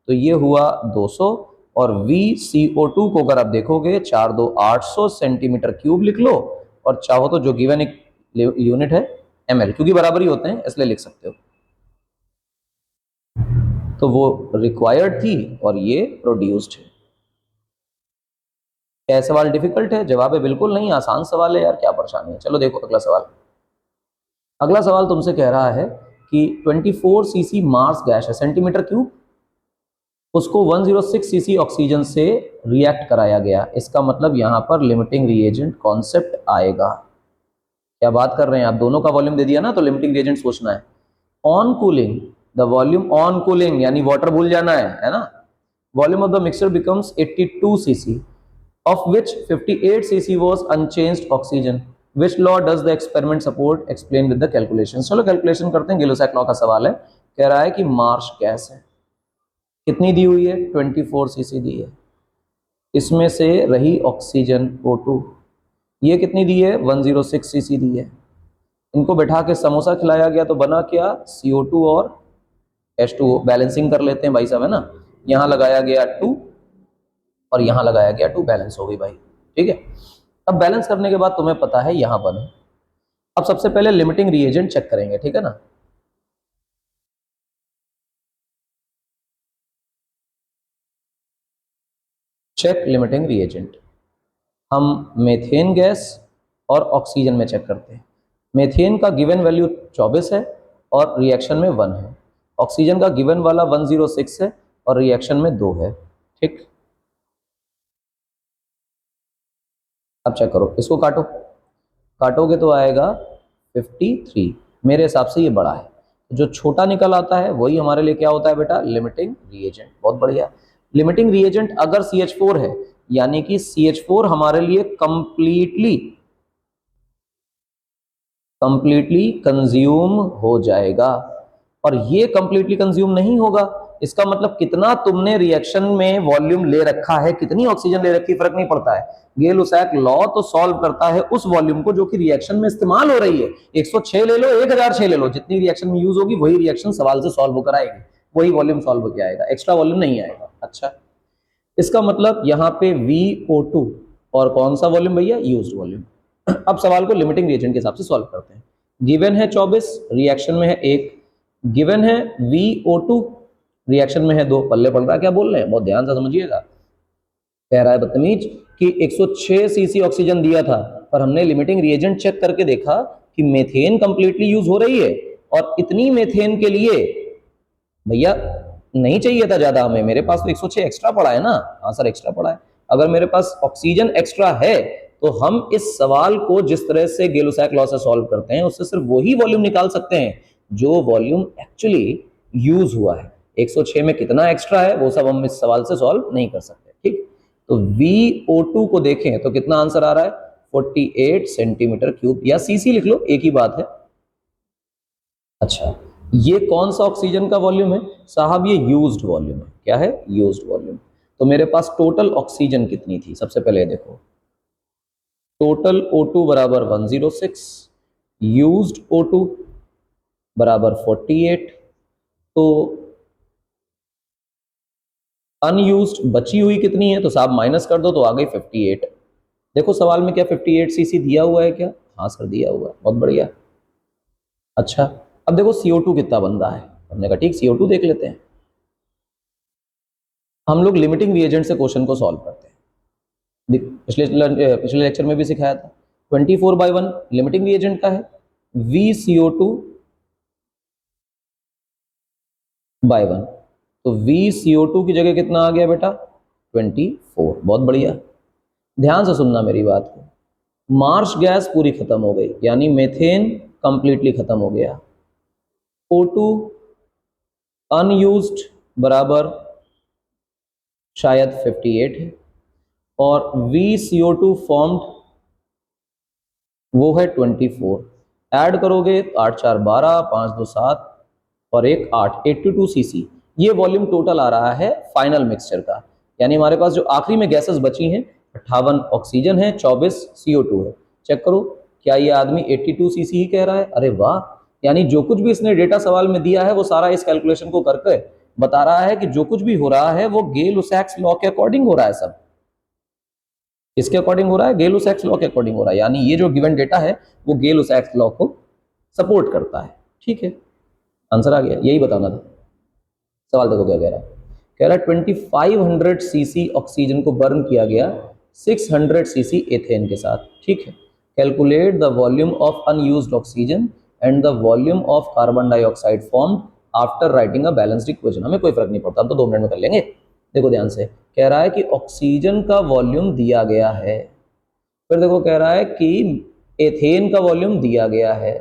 S1: तो ये हुआ 200, और VCO2 को अगर आप देखोगे 4 2 800 सेंटीमीटर क्यूब लिख लो, और चाहो तो जो गिवन एक यूनिट है ml, क्योंकि बराबर ही होते हैं इसलिए लिख सकते हो। तो वो रिक्वायर्ड थी और ये प्रोड्यूस्ड है। क्या सवाल डिफिकल्ट है? जवाब है बिल्कुल नहीं, आसान सवाल है यार, क्या परेशानी है। चलो देखो अगला सवाल। अगला सवाल तुमसे कह रहा है कि 24 cc मार्स गैस है सेंटीमीटर क्यूब, उसको 106 cc ऑक्सीजन से रिएक्ट कराया गया। इसका मतलब यहाँ पर लिमिटिंग रिएजेंट कॉन्सेप्ट आएगा। क्या बात कर रहे हैं आप? दोनों का वॉल्यूम दे दिया ना, तो लिमिटिंग रिएजेंट सोचना है। On cooling the volume, on cooling यानी वाटर भूल जाना है ना। Volume of the mixture becomes 82 cc, of which 58 cc was unchanged oxygen. Which law does the experiment support? Explain with the calculation. चलो calculation करते हैं। गिलोसैक लॉ का सवाल है, कह रहा है कि मार्श गैस है, कितनी दी हुई है? 24 cc दी है, इसमें से रही ऑक्सीजन O2, ये कितनी दी है? 106 cc दी है। इनको बैठा के समोसा खिलाया गया तो बना क्या? CO2 और H2O। बैलेंसिंग कर लेते हैं भाई साहब, है ना। यहाँ लगाया गया 2 और यहाँ लगाया गया 2, बैलेंस हो गई भाई, ठीक है। अब बैलेंस करने के बाद तुम्हें पता है यहाँ 1 है। अब सबसे पहले लिमिटिंग रिएजेंट चेक करेंगे, ठीक है ना। Check limiting reagent. हम मेथेन गैस और ऑक्सीजन में चेक करते हैं। मेथेन का गिवन वैल्यू 24 है और रिएक्शन में 1 है। ऑक्सीजन का गिवन वाला 106 है और रिएक्शन में 2 है, ठीक। अब चेक करो, इसको काटो, काटोगे तो आएगा 53। मेरे हिसाब से ये बड़ा है, जो छोटा निकल आता है वही हमारे लिए क्या होता है बेटा? Limiting reagent. बहुत बढ़िया। लिमिटिंग रिएजेंट अगर CH4 है, यानी कि CH4 हमारे लिए कंप्लीटली कंज्यूम हो जाएगा, और ये कंप्लीटली कंज्यूम नहीं होगा। इसका मतलब कितना तुमने रिएक्शन में वॉल्यूम ले रखा है, कितनी ऑक्सीजन ले रखी, फर्क नहीं पड़ता है। गेल-लुसाक लॉ तो सॉल्व करता है उस वॉल्यूम को जो कि रिएक्शन में इस्तेमाल हो रही है। 106 ले लो, 1006 ले लो, जितनी रिएक्शन में यूज होगी वही रिएक्शन सवाल से सॉल्व होकर आएगी, वही वॉल्यूम सॉल्व होकर आएगा, एक्स्ट्रा वॉल्यूम नहीं आएगा। अच्छा, इसका मतलब यहाँ पे VO2 और कौन सा वॉल्यूम भैया? Used volume. अब सवाल को लिमिटिंग रिएजेंट के हिसाब से सॉल्व करते हैं। गिवन है 24, रिएक्शन में है 1। गिवन है VO2, रिएक्शन में है 2। पल्ले पड़ रहा है क्या बोल रहे हैं? बहुत ध्यान से समझिएगा। कह रहा है बदतमीज कि 106 cc ऑक्सीजन दिया था पर हमने लिमिटिंग रिएजेंट चेक करके देखा कि मेथेन कंप्लीटली यूज हो रही है, और इतनी मेथेन के लिए भैया नहीं चाहिए था ज्यादा हमें, मेरे पास तो 106 एक्स्ट्रा पड़ा है ना। हाँ सर एक्स्ट्रा पड़ा है। अगर मेरे पास ऑक्सीजन एक्स्ट्रा है तो हम इस सवाल को जिस तरह से गेलुसैक लॉ से सॉल्व करते हैं उससे सिर्फ वही वॉल्यूम निकाल सकते हैं जो वॉल्यूम एक्चुअली यूज हुआ है। 106 में कितना एक्स्ट्रा है वो सब हम इस सवाल से सॉल्व नहीं कर सकते। ठीक, तो VO2 को देखें तो कितना आंसर आ रहा है 48 सेंटीमीटर क्यूब, या सीसी लिख लो एक ही बात है। अच्छा, ये कौन सा ऑक्सीजन का वॉल्यूम है साहब? ये यूज्ड वॉल्यूम है। क्या है? Used volume. तो मेरे पास टोटल ऑक्सीजन कितनी थी? सबसे पहले देखो, टोटल O2 बराबर 106, यूज्ड O2 बराबर 48, तो अनयूज्ड बची हुई कितनी है? तो साहब माइनस कर दो तो आ गई 58। देखो सवाल में क्या 58 सीसी दिया हुआ है क्या? हाँ सर दिया हुआ है, बहुत बढ़िया। अच्छा, अब देखो CO2 कितना बन रहा है। हमने कहा ठीक CO2 देख लेते हैं। हम लोग लिमिटिंग रिएजेंट से क्वेश्चन को सॉल्व करते हैं। पिछले लेक्चर में भी सिखाया था। 24/1 लिमिटिंग रिएजेंट का है, VCO2/1, तो VCO2 की जगह कितना आ गया बेटा? 24। बहुत बढ़िया, ध्यान से सुनना मेरी बात को। मार्श गैस पूरी खत्म हो गई, यानी मेथेन कंप्लीटली खत्म हो गया। O2 अनयूज्ड बराबर शायद 58 है, और VCO2 फॉर्म्ड वो है 24। ऐड करोगे 8 4 12, 5 2 7 और 1 8, 82 सीसी। ये वॉल्यूम टोटल आ रहा है फाइनल मिक्सचर का, यानी हमारे पास जो आखिरी में गैसेस बची हैं 58 ऑक्सीजन है, 24 CO2 है। चेक करो, क्या ये आदमी 82 सीसी ही कह रहा है? अरे वाह, यानी जो कुछ भी इसने डेटा सवाल में दिया है वो सारा इस कैलकुलेशन को करके बता रहा है कि जो कुछ भी हो रहा है वो गेल-लुसैक्स लॉ के अकॉर्डिंग हो रहा है। सब किसके अकॉर्डिंग हो रहा है? गेल-लुसैक्स लॉ के अकॉर्डिंग हो रहा है, यानी ये जो गिवन डेटा है वो गेल-लुसैक्स लॉ को सपोर्ट करता है। ठीक है, आंसर आ गया, यही बताना था। सवाल देखो क्या कह रहा है। कह रहा है 2500 सीसी ऑक्सीजन को बर्न किया गया 600 सीसी एथेन के साथ। ठीक है, calculate the volume of unused oxygen and the volume of carbon dioxide formed after writing a balanced equation. हमें कोई फर्क नहीं पड़ता, हम तो 2 मिनट में कर लेंगे। देखो ध्यान से, कह रहा है कि ऑक्सीजन का वॉल्यूम दिया गया है, फिर देखो कह रहा है कि एथेन का वॉल्यूम दिया गया है।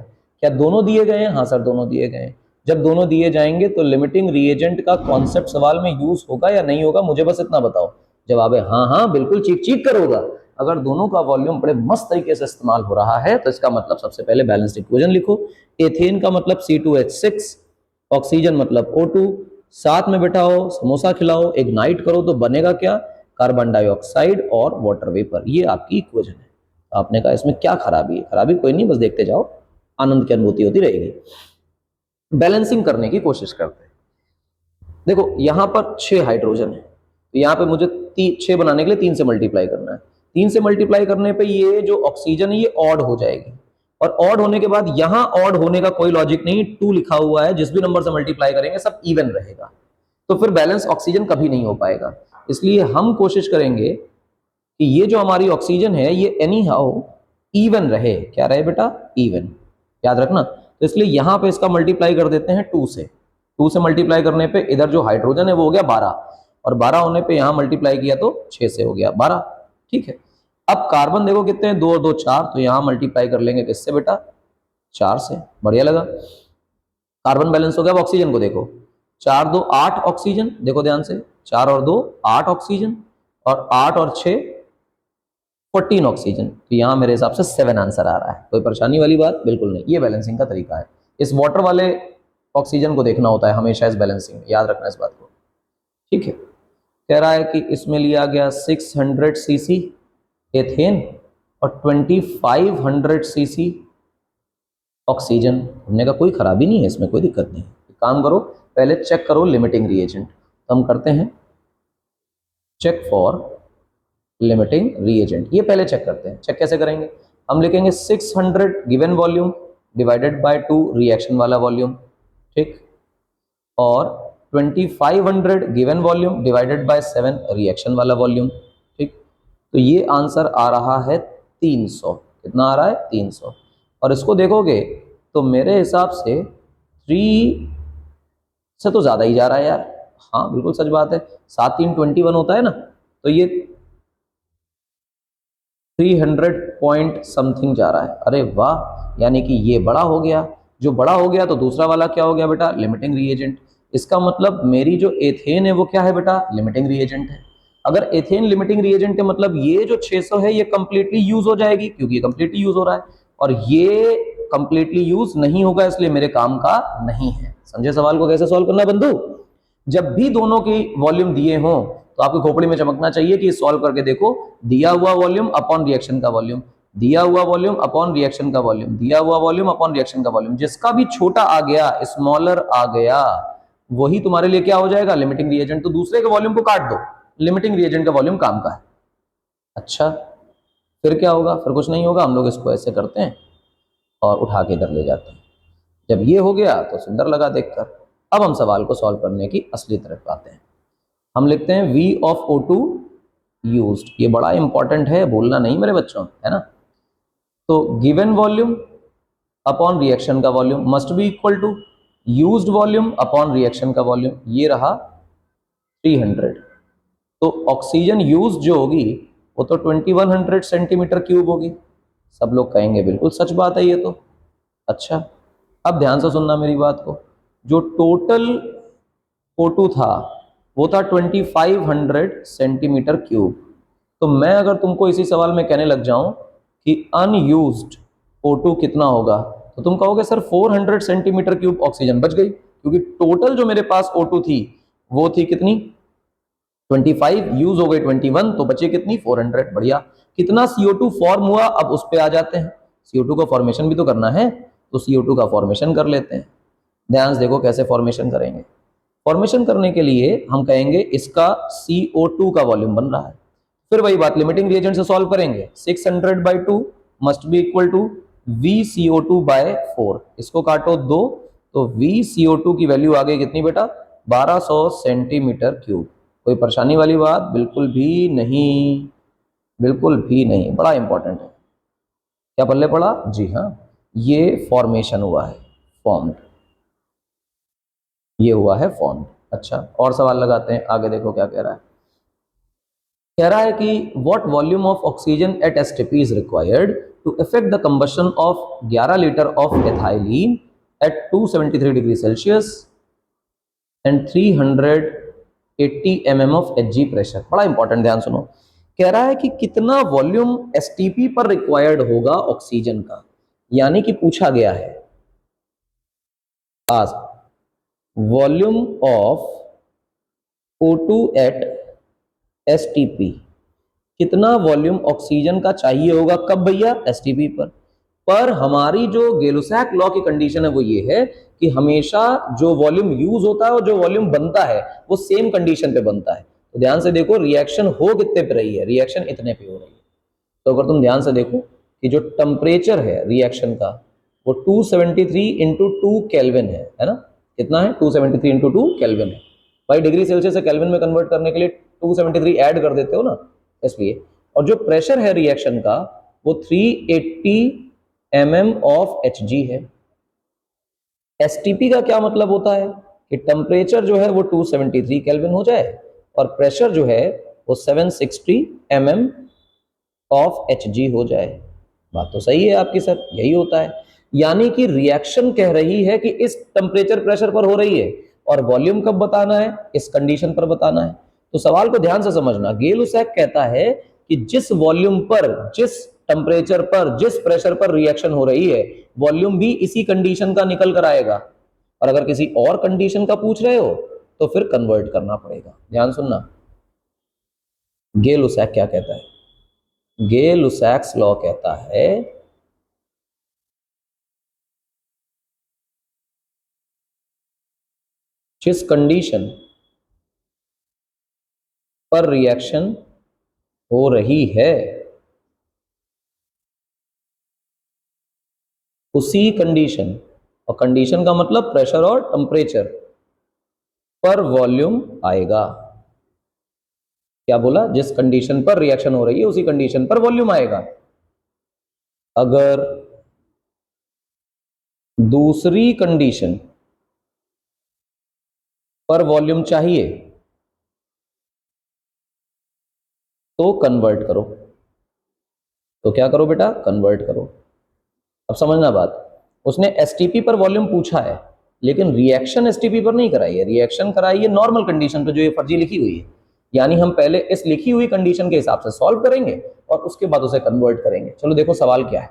S1: क्या दोनों दिए गए हैं? हाँ सर दोनों दिए गए हैं। जब दोनों दिए जाएंगे तो लिमिटिंग रिएजेंट का कॉन्सेप्ट सवाल में यूज होगा या नहीं होगा, मुझे बस इतना बताओ। जवाब है हाँ हाँ, बिल्कुल चीख चीख कर होगा। अगर दोनों का वॉल्यूम बड़े मस्त तरीके से इस्तेमाल हो रहा है तो इसका मतलब सबसे पहले बैलेंस्ड इक्वेशन लिखो। एथेन का मतलब C2H6, ऑक्सीजन मतलब O2, साथ में बिठाओ, समोसा खिलाओ, इग्नाइट करो तो बनेगा क्या? कार्बन डाइऑक्साइड और वाटर वेपर। ये आपकी इक्वेशन है। आपने कहा इसमें क्या खराबी है? खराबी कोई नहीं, बस देखते जाओ, आनंद की अनुभूति होती रहेगी। बैलेंसिंग करने की कोशिश करते हैं। देखो यहां पर 6 हाइड्रोजन है, तो यहां पे मुझे 6 बनाने के लिए 3 से मल्टीप्लाई करना है। 3 से मल्टीप्लाई करने पे ये जो ऑक्सीजन है ये ऑड हो जाएगी, और ऑड होने के बाद यहां ऑड होने का कोई लॉजिक नहीं, 2 लिखा हुआ है, जिस भी नंबर से मल्टीप्लाई करेंगे सब इवन रहेगा, तो फिर बैलेंस ऑक्सीजन कभी नहीं हो पाएगा। इसलिए हम कोशिश करेंगे कि ये जो हमारी ऑक्सीजन है ये एनी हाउ इवन रहे। क्या रहे बेटा? इवन, याद रखना। तो इसलिए यहां पे इसका मल्टीप्लाई कर देते हैं 2 से। 2 से मल्टीप्लाई करने पे इधर जो हाइड्रोजन है वो हो गया 12, और 12 होने पे यहां मल्टीप्लाई किया तो 6 से हो गया 12। ठीक है, अब कार्बन देखो कितने हैं, 2 और 2 4, तो यहां मल्टीप्लाई कर लेंगे किससे बेटा? 4 से। बढ़िया लगा, कार्बन बैलेंस हो गया। अब ऑक्सीजन को देखो, 4 2 8 ऑक्सीजन, देखो ध्यान से, 4 और 2 8 ऑक्सीजन, और 8 और 6 14 ऑक्सीजन, तो यहाँ मेरे हिसाब से 7 आंसर आ रहा है। कोई परेशानी वाली बात बिल्कुल नहीं, ये बैलेंसिंग का तरीका है। इस वाटर वाले ऑक्सीजन को देखना होता है हमेशा इस बैलेंसिंग में, याद रखना इस बात को। ठीक है, कह रहा है कि इसमें लिया गया 600 सीसी एथेन और 2500 सीसी ऑक्सीजन। हमने का कोई खराबी नहीं है इसमें, कोई दिक्कत नहीं। एक काम करो, पहले चेक करो लिमिटिंग रिएजेंट। तो हम करते हैं चेक फॉर लिमिटिंग रिएजेंट, ये पहले चेक करते हैं। चेक कैसे करेंगे? हम लिखेंगे 600 given volume divided bye 2 reaction वाला वॉल्यूम, ठीक, और 2500 given volume divided bye 7 reaction वाला वॉल्यूम। ठीक, तो ये आंसर आ रहा है 300। कितना आ रहा है 300। और इसको देखोगे तो मेरे हिसाब से 3 से तो ज़्यादा ही जा रहा है यार। हाँ बिल्कुल सच बात है, 7×3 = 21 होता है ना, तो ये 300 पॉइंट समथिंग जा रहा है। अरे वाह, यानी कि ये बड़ा हो गया। जो बड़ा हो गया तो दूसरा वाला क्या हो गया बेटा, लिमिटिंग रिएजेंट। इसका मतलब मेरी जो एथेन है वो क्या है बेटा, लिमिटिंग रिएजेंट है। अगर एथेन लिमिटिंग रिएजेंट है मतलब ये जो 600 है ये कंप्लीटली यूज हो जाएगी, क्योंकि ये कंप्लीटली यूज हो रहा है, और ये कंप्लीटली यूज नहीं होगा, इसलिए मेरे काम का नहीं है। समझे सवाल को कैसे सॉल्व करना है बंधु? जब भी दोनों की वॉल्यूम दिए हों तो आपकी खोपड़ी में चमकना चाहिए कि सॉल्व करके देखो, दिया हुआ वॉल्यूम अपॉन रिएक्शन का वॉल्यूम, दिया हुआ वॉल्यूम अपॉन रिएक्शन का वॉल्यूम, दिया हुआ वॉल्यूम अपॉन रिएक्शन का वॉल्यूम, जिसका भी छोटा आ गया, स्मॉलर आ गया, वही तुम्हारे लिए क्या हो जाएगा, लिमिटिंग रिएजेंट। तो दूसरे के वॉल्यूम को काट दो, लिमिटिंग रिएजेंट का वॉल्यूम काम का है। अच्छा, फिर क्या होगा? फिर कुछ नहीं होगा, हम लोग इसको ऐसे करते हैं और उठा के इधर ले जाते हैं। जब ये हो गया तो सुंदर लगा देखकर। अब हम सवाल को सॉल्व करने की असली तरफ आते हैं। हम लिखते हैं V of O2 used। ये बड़ा इंपॉर्टेंट है, भूलना नहीं मेरे बच्चों, है ना। तो गिवन वॉल्यूम अपॉन रिएक्शन का volume must be equal to used volume upon reaction का वॉल्यूम, ये रहा 300। तो ऑक्सीजन यूज जो होगी वो तो 2100 सेंटीमीटर क्यूब होगी। सब लोग कहेंगे बिल्कुल सच बात है ये तो। अच्छा, अब ध्यान से सुनना मेरी बात को। जो टोटल O2 था वो था 2500 सेंटीमीटर क्यूब। तो मैं अगर तुमको इसी सवाल में कहने लग जाऊं कि अनयूज्ड O2 कितना होगा, तो तुम कहोगे सर 400 सेंटीमीटर क्यूब ऑक्सीजन बच गई, क्योंकि टोटल जो मेरे पास O2 थी वो थी कितनी 25, यूज हो गई 21, तो बचे कितनी 400। बढ़िया। कितना CO2 फॉर्म हुआ, अब उस पे आ जाते हैं। CO2 का फॉर्मेशन भी तो करना है, तो CO2 का फॉर्मेशन कर लेते हैं। ध्यान से देखो कैसे फॉर्मेशन करेंगे। फॉर्मेशन करने के लिए हम कहेंगे इसका CO2 का वॉल्यूम बन रहा है। फिर वही बात लिमिटिंग रिएजेंट से सॉल्व करेंगे। 600/2 must be equal to VCO2/4। इसको काटो 2, तो VCO2 की वैल्यू आ गई कितनी बेटा, 1200 सेंटीमीटर क्यूब। कोई परेशानी वाली बात बिल्कुल भी नहीं, बिल्कुल भी नहीं, बड़ा इंपॉर्टेंट है। क्या पल्ले पड़ा? जी हाँ, ये फॉर्मेशन हुआ है, फॉर्म्ड, ये हुआ है फॉर्म्ड। अच्छा, और सवाल लगाते हैं, आगे देखो क्या कह रहा है। कह रहा है कि what volume of oxygen at STP is required to effect the combustion of 11 litre of ethylene at 273 degree Celsius and 380 mm of Hg pressure. बड़ा इंपॉर्टेंट, ध्यान सुनो। कह रहा है कि कितना वॉल्यूम एसटीपी पर रिक्वायर्ड होगा ऑक्सीजन का, यानी कि पूछा गया है आज volume of O2 at STP, कितना वॉल्यूम ऑक्सीजन का चाहिए होगा, कब भैया, एसटीपी पर हमारी जो गेलुसैक लॉ की कंडीशन है वो ये है कि हमेशा जो वॉल्यूम यूज होता है और जो वॉल्यूम बनता है वो सेम कंडीशन पे बनता है। तो ध्यान से देखो, रिएक्शन हो कितने पे रही है, रिएक्शन इतने पे हो रही है। तो अगर तुम ध्यान से देखो कि जो टेम्परेचर है रिएक्शन का वो 273 इंटू 2 केल्विन है ना। कितना है, 273 इंटू 2 केल्विन है। भाई डिग्री सेल्सियस से केल्विन में कन्वर्ट करने के लिए 273 ऐड कर देते हो ना, इसलिए। और जो प्रेशर है रिएक्शन का वो 380 mm ऑफ Hg है। एसटीपी का क्या मतलब होता है कि टेम्परेचर जो है वो 273 केल्विन हो जाए और प्रेशर जो है वो 760 mm ऑफ Hg हो जाए। बात तो सही है आपकी सर, यही होता है। यानी कि रिएक्शन कह रही है कि इस टेम्परेचर प्रेशर पर हो रही है और वॉल्यूम कब बताना है, इस कंडीशन पर बताना है। तो सवाल को ध्यान से समझना। गेलुसैक कहता है कि जिस वॉल्यूम पर, जिस टेम्परेचर पर, जिस प्रेशर पर रिएक्शन हो रही है, वॉल्यूम भी इसी कंडीशन का निकल कर आएगा। और अगर किसी और कंडीशन का पूछ रहे हो तो फिर कन्वर्ट करना पड़ेगा। ध्यान सुनना, गेलुसैक क्या कहता है। गेलुसैक्स लॉ कहता है जिस कंडीशन पर रिएक्शन हो रही है उसी कंडीशन, और कंडीशन का मतलब प्रेशर और टेम्परेचर, पर वॉल्यूम आएगा। क्या बोला, जिस कंडीशन पर रिएक्शन हो रही है उसी कंडीशन पर वॉल्यूम आएगा। अगर दूसरी कंडीशन पर वॉल्यूम चाहिए तो कन्वर्ट करो। तो क्या करो बेटा, कन्वर्ट करो। अब समझना बात, उसने एसटीपी पर वॉल्यूम पूछा है लेकिन रिएक्शन एसटीपी पर नहीं कराई है, रिएक्शन कराई है नॉर्मल कंडीशन पर जो ये फर्जी लिखी हुई है। यानी हम पहले इस लिखी हुई कंडीशन के हिसाब से सॉल्व करेंगे और उसके बाद उसे कन्वर्ट करेंगे। चलो देखो सवाल क्या है।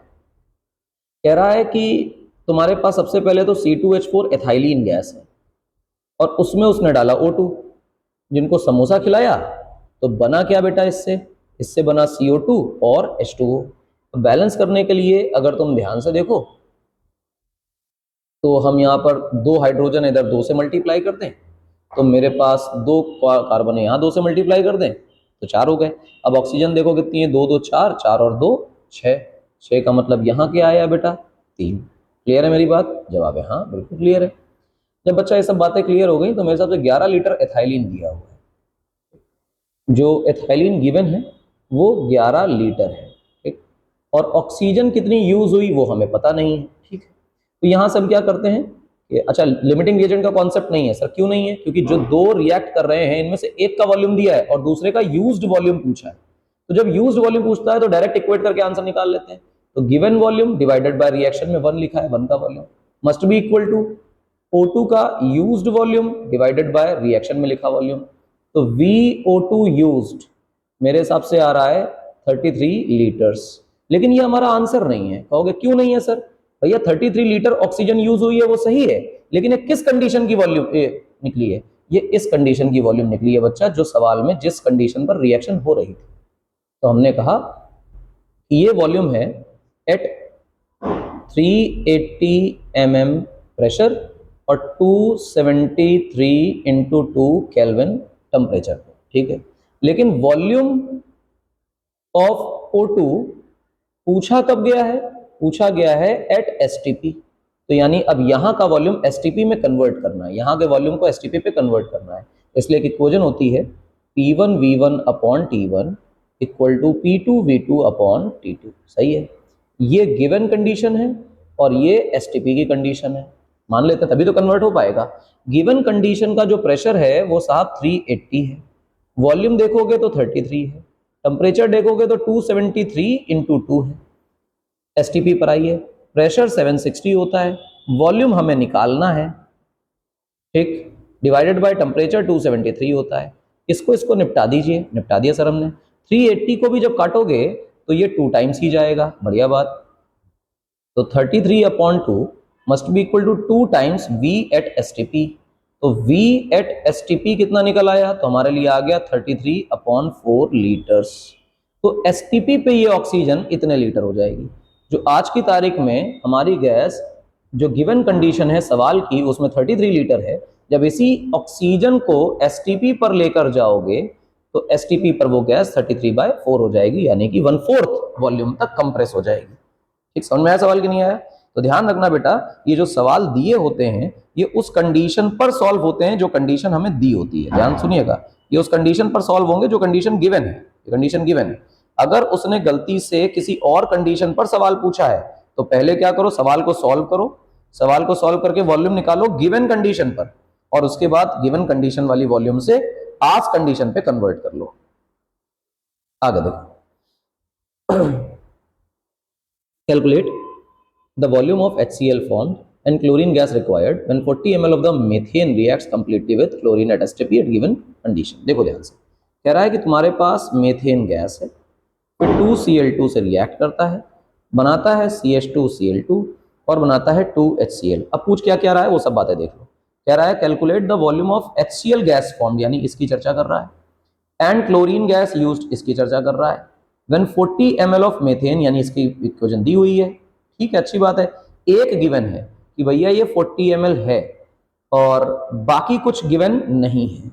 S1: कह रहा है कि तुम्हारे पास सबसे पहले तो C2H4 एथाइलिन गैस है और उसमें उसने डाला O2, जिनको समोसा खिलाया तो बना क्या बेटा, इससे इससे बना CO2 और H2O। तो बैलेंस करने के लिए अगर तुम ध्यान से देखो तो हम यहाँ पर 2 हाइड्रोजन इधर 2 से मल्टीप्लाई कर दें तो मेरे पास 2 कार्बन यहाँ 2 से मल्टीप्लाई कर दें तो 4 हो गए। अब ऑक्सीजन देखो कितनी है, 2 2 4, 4 और 2 6, 6 का मतलब यहाँ क्या आया बेटा, 3। क्लियर है मेरी बात? जवाब है हाँ, बिल्कुल क्लियर है। जब बच्चा ये सब बातें क्लियर हो गई तो मेरे हिसाब से 11 लीटर एथाइलिन दिया हुआ है। जो एथाइलिन गिवन है वो 11 लीटर है, ठीक। और ऑक्सीजन कितनी यूज हुई वो हमें पता नहीं है, ठीक है। तो यहाँ से हम क्या करते हैं कि अच्छा, लिमिटिंग रिएजेंट का कॉन्सेप्ट नहीं है सर। क्यों नहीं है? क्योंकि जो 2 रिएक्ट कर रहे हैं इनमें से एक का वॉल्यूम दिया है और दूसरे का यूज्ड वॉल्यूम पूछा है। तो जब यूज्ड वॉल्यूम पूछता है तो डायरेक्ट इक्वेट करके आंसर निकाल लेते हैं। तो given volume divided by reaction में 1 लिखा है, 1 का volume must be equal to O2 का used volume divided by reaction में लिखा वॉल्यूम। तो VO2 यूज्ड मेरे हिसाब से आ रहा है 33 लीटर्स। लेकिन ये हमारा आंसर नहीं है। कहोगे क्यों नहीं है सर? भैया 33 लीटर ऑक्सीजन यूज हुई है वो सही है, लेकिन ये किस कंडीशन की वॉल्यूम निकली है? ये इस कंडीशन की वॉल्यूम निकली है बच्चा, जो सवाल में जिस कंडीशन पर रिएक्शन हो रही थी। तो हमने कहा कि ये वॉल्यूम है एट 380 mm प्रेशर और 273 इंटू 2 केल्विन टेम्परेचर, ठीक है। लेकिन वॉल्यूम ऑफ O2 पूछा कब गया है? पूछा गया है एट एसटीपी। तो यानी अब यहाँ का वॉल्यूम एसटीपी में कन्वर्ट करना है, यहाँ के वॉल्यूम को एसटीपी पे कन्वर्ट करना है। इसलिए एक इक्वेशन होती है P1V1 upon T1 equal to P2V2 upon T2। सही है, ये गिवन कंडीशन है और ये एसटीपी की कंडीशन है। मान लेते हैं तभी तो कन्वर्ट हो पाएगा। गिवन कंडीशन का जो प्रेशर है वो साहब 380 है, वॉल्यूम देखोगे तो 33 है, टेम्परेचर देखोगे तो 273 इंटू 2 है। एसटीपी पर आइए, प्रेशर 760 होता है, वॉल्यूम हमें निकालना है, ठीक, डिवाइडेड बाय टेम्परेचर 273 होता है। इसको निपटा दीजिए। निपटा दिया सर हमने। 380 को भी जब काटोगे तो ये 2 टाइम्स ही जाएगा, बढ़िया बात। तो 33 upon 2 must be equal to 2 times V at STP. तो V एट एसटीपी कितना निकल आया? तो हमारे लिए आ गया 33 अपॉन 4 लीटर्स। तो एसटीपी पे ये ऑक्सीजन इतने लीटर हो जाएगी। जो आज की तारीख में हमारी गैस जो गिवन कंडीशन है सवाल की उसमें 33 लीटर है। जब इसी ऑक्सीजन को एसटीपी पर लेकर जाओगे तो एसटीपी पर वो गैस 33/4 हो जाएगी, यानी कि 1/4 वॉल्यूम तक कंप्रेस हो जाएगी। ठीक, समझ में आया सवाल कि नहीं आया? तो ध्यान रखना बेटा, ये जो सवाल दिए होते हैं ये उस कंडीशन पर सॉल्व होते हैं जो कंडीशन हमें दी होती है। ध्यान सुनिएगा, ये उस कंडीशन पर सॉल्व होंगे जो कंडीशन गिवन है। कंडीशन गिवन है। अगर उसने गलती से किसी और कंडीशन पर सवाल पूछा है तो पहले क्या करो, सवाल को सॉल्व करो। सवाल को सॉल्व करके वॉल्यूम निकालो गिवन कंडीशन पर, और उसके बाद गिवन कंडीशन वाली वॉल्यूम से आज कंडीशन पे कन्वर्ट कर लो। आगे देखो, calculate the volume of HCl formed and chlorine gas required when 40 ml of the methane reacts completely with chlorine at STP at given condition। देखो ध्यान से, कह रहा है कि तुम्हारे पास मेथेन गैस है, फिर 2Cl2 से रिएक्ट करता है, बनाता है CH2Cl2 और बनाता है 2HCl। अब पूछ क्या क्या रहा है वो सब बातें देख लो। कह रहा है calculate the volume of HCl gas formed, यानी इसकी चर्चा कर रहा है, एंड क्लोरीन गैस यूज्ड, इसकी चर्चा कर रहा है, व्हेन 40 ml ऑफ मेथेन, यानी इसकी इक्वेशन दी हुई है। ठीक है, अच्छी बात है। एक गिवन है कि भैया ये 40 ml है और बाकी कुछ गिवन नहीं है।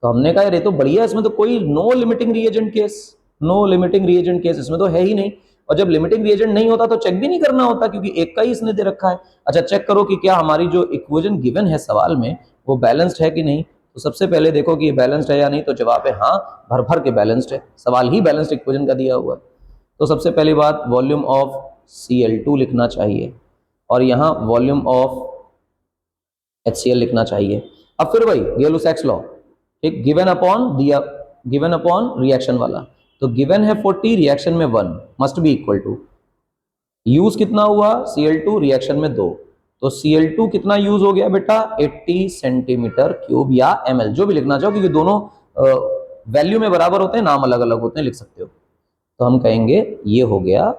S1: तो हमने कहा ये तो बढ़िया, इसमें तो कोई no limiting reagent case, no limiting reagent case इसमें तो है ही नहीं। और जब लिमिटिंग रिएजेंट नहीं होता तो चेक भी नहीं करना होता, क्योंकि एक का ही इसने दे रखा है। अच्छा, चेक करो कि क्या हमारी जो इक्वेशन गिवन है सवाल में वो बैलेंस्ड है कि नहीं। तो सबसे पहले देखो कि ये बैलेंस्ड है या नहीं। तो जवाब है हाँ, भर भर के बैलेंस्ड है। सवाल ही बैलेंस्ड इक्वेशन का दिया हुआ है। तो सबसे पहली बात, वॉल्यूम ऑफ Cl2 लिखना चाहिए और यहाँ वॉल्यूम ऑफ HCl लिखना चाहिए। अब फिर वही गिब्स लॉ, ठीक, गिवन अपॉन रिएक्शन वाला, तो गिवन है 40, रिएक्शन में 1, must be equal to use कितना हुआ Cl2, रिएक्शन में 2, तो Cl2 कितना यूज हो गया बेटा 80 सेंटीमीटर क्यूब या ml, जो भी लिखना चाहो, क्योंकि दोनों वैल्यू में बराबर होते हैं, नाम अलग अलग होते हैं, लिख सकते हो। तो हम कहेंगे ये हो गया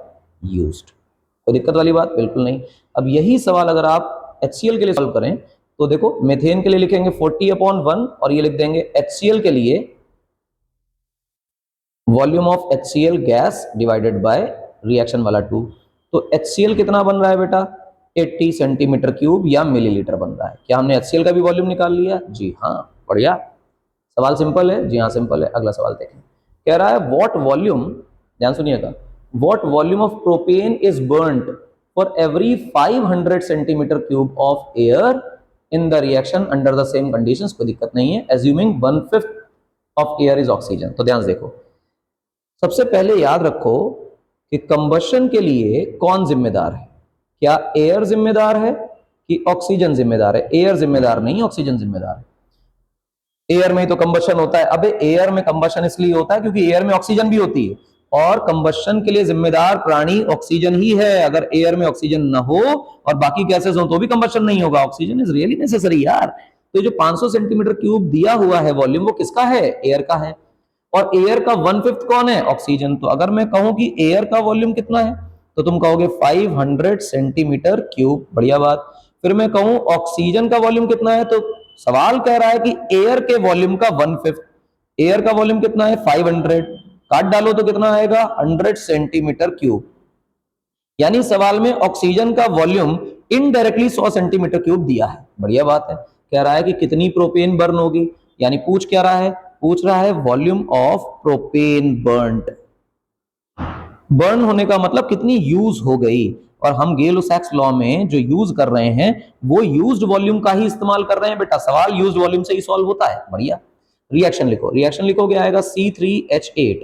S1: यूज्ड। कोई दिक्कत वाली बात बिल्कुल नहीं। अब यही सवाल अगर आप HCl के लिए सॉल्व करें तो देखो, मेथेन के लिए लिखेंगे 40/1 और ये लिख देंगे HCl के लिए volume of HCl gas divided by reaction वाला 2। तो HCl कितना बन रहा है बेटा 80 सेंटीमीटर क्यूब या मिलीलीटर बन रहा है। क्या हमने HCl का भी वॉल्यूम निकाल लिया? जी हाँ, बढ़िया। सवाल सिंपल है, जी हाँ सिंपल है। अगला सवाल देखें, कह रहा है व्हाट वॉल्यूम, ध्यान सुनिएगा, what volume of propane is burned for every 500 centimetre cube of air in the reaction under the same conditions. कोई दिक्कत नहीं है, assuming 1/5 of air is oxygen. तो ध्यान से देखो, सबसे पहले याद रखो कि कंबशन के लिए कौन जिम्मेदार है? क्या एयर जिम्मेदार है कि ऑक्सीजन जिम्मेदार है? एयर जिम्मेदार नहीं, ऑक्सीजन जिम्मेदार है। एयर में ही तो कंबशन होता है। अबे एयर में कंबशन इसलिए होता है क्योंकि एयर में ऑक्सीजन भी होती है और कंबशन के लिए जिम्मेदार प्राणी ऑक्सीजन ही है। अगर एयर में ऑक्सीजन ना हो और बाकी गैसेस हो तो भी कंबशन नहीं होगा। ऑक्सीजन इज रियली नेसेसरी यार। तो जो 500 सेंटीमीटर क्यूब दिया हुआ है वॉल्यूम, वो किसका है? एयर का है। और एयर का 1/5 कौन है? ऑक्सीजन। तो अगर मैं कहूं कि एयर का वॉल्यूम कितना है तो तुम कहोगे 500 सेंटीमीटर क्यूब, बढ़िया बात। फिर मैं कहूं ऑक्सीजन का वॉल्यूम कितना है, तो सवाल कह रहा है कि एयर के वॉल्यूम का 1/5। एयर का वॉल्यूम कितना है? 500, काट डालो तो कितना आएगा? 100 सेंटीमीटर क्यूब। यानी सवाल में ऑक्सीजन का वॉल्यूम इनडायरेक्टली 100 सेंटीमीटर क्यूब दिया है। बढ़िया बात है। कह रहा है कि कितनी प्रोपेन बर्न होगी, यानी पूछ क्या रहा है? पूछ रहा है volume of propane burned. Burn होने का मतलब कितनी यूज हो गई। और हम गे-लुसैक्स लॉ में जो यूज कर रहे हैं वो यूज्ड वॉल्यूम का ही इस्तेमाल कर रहे हैं बेटा। सवाल यूज्ड वॉल्यूम से ही सॉल्व होता है। बढ़िया। रिएक्शन लिखो, रिएक्शन लिखोगे आएगा C3H8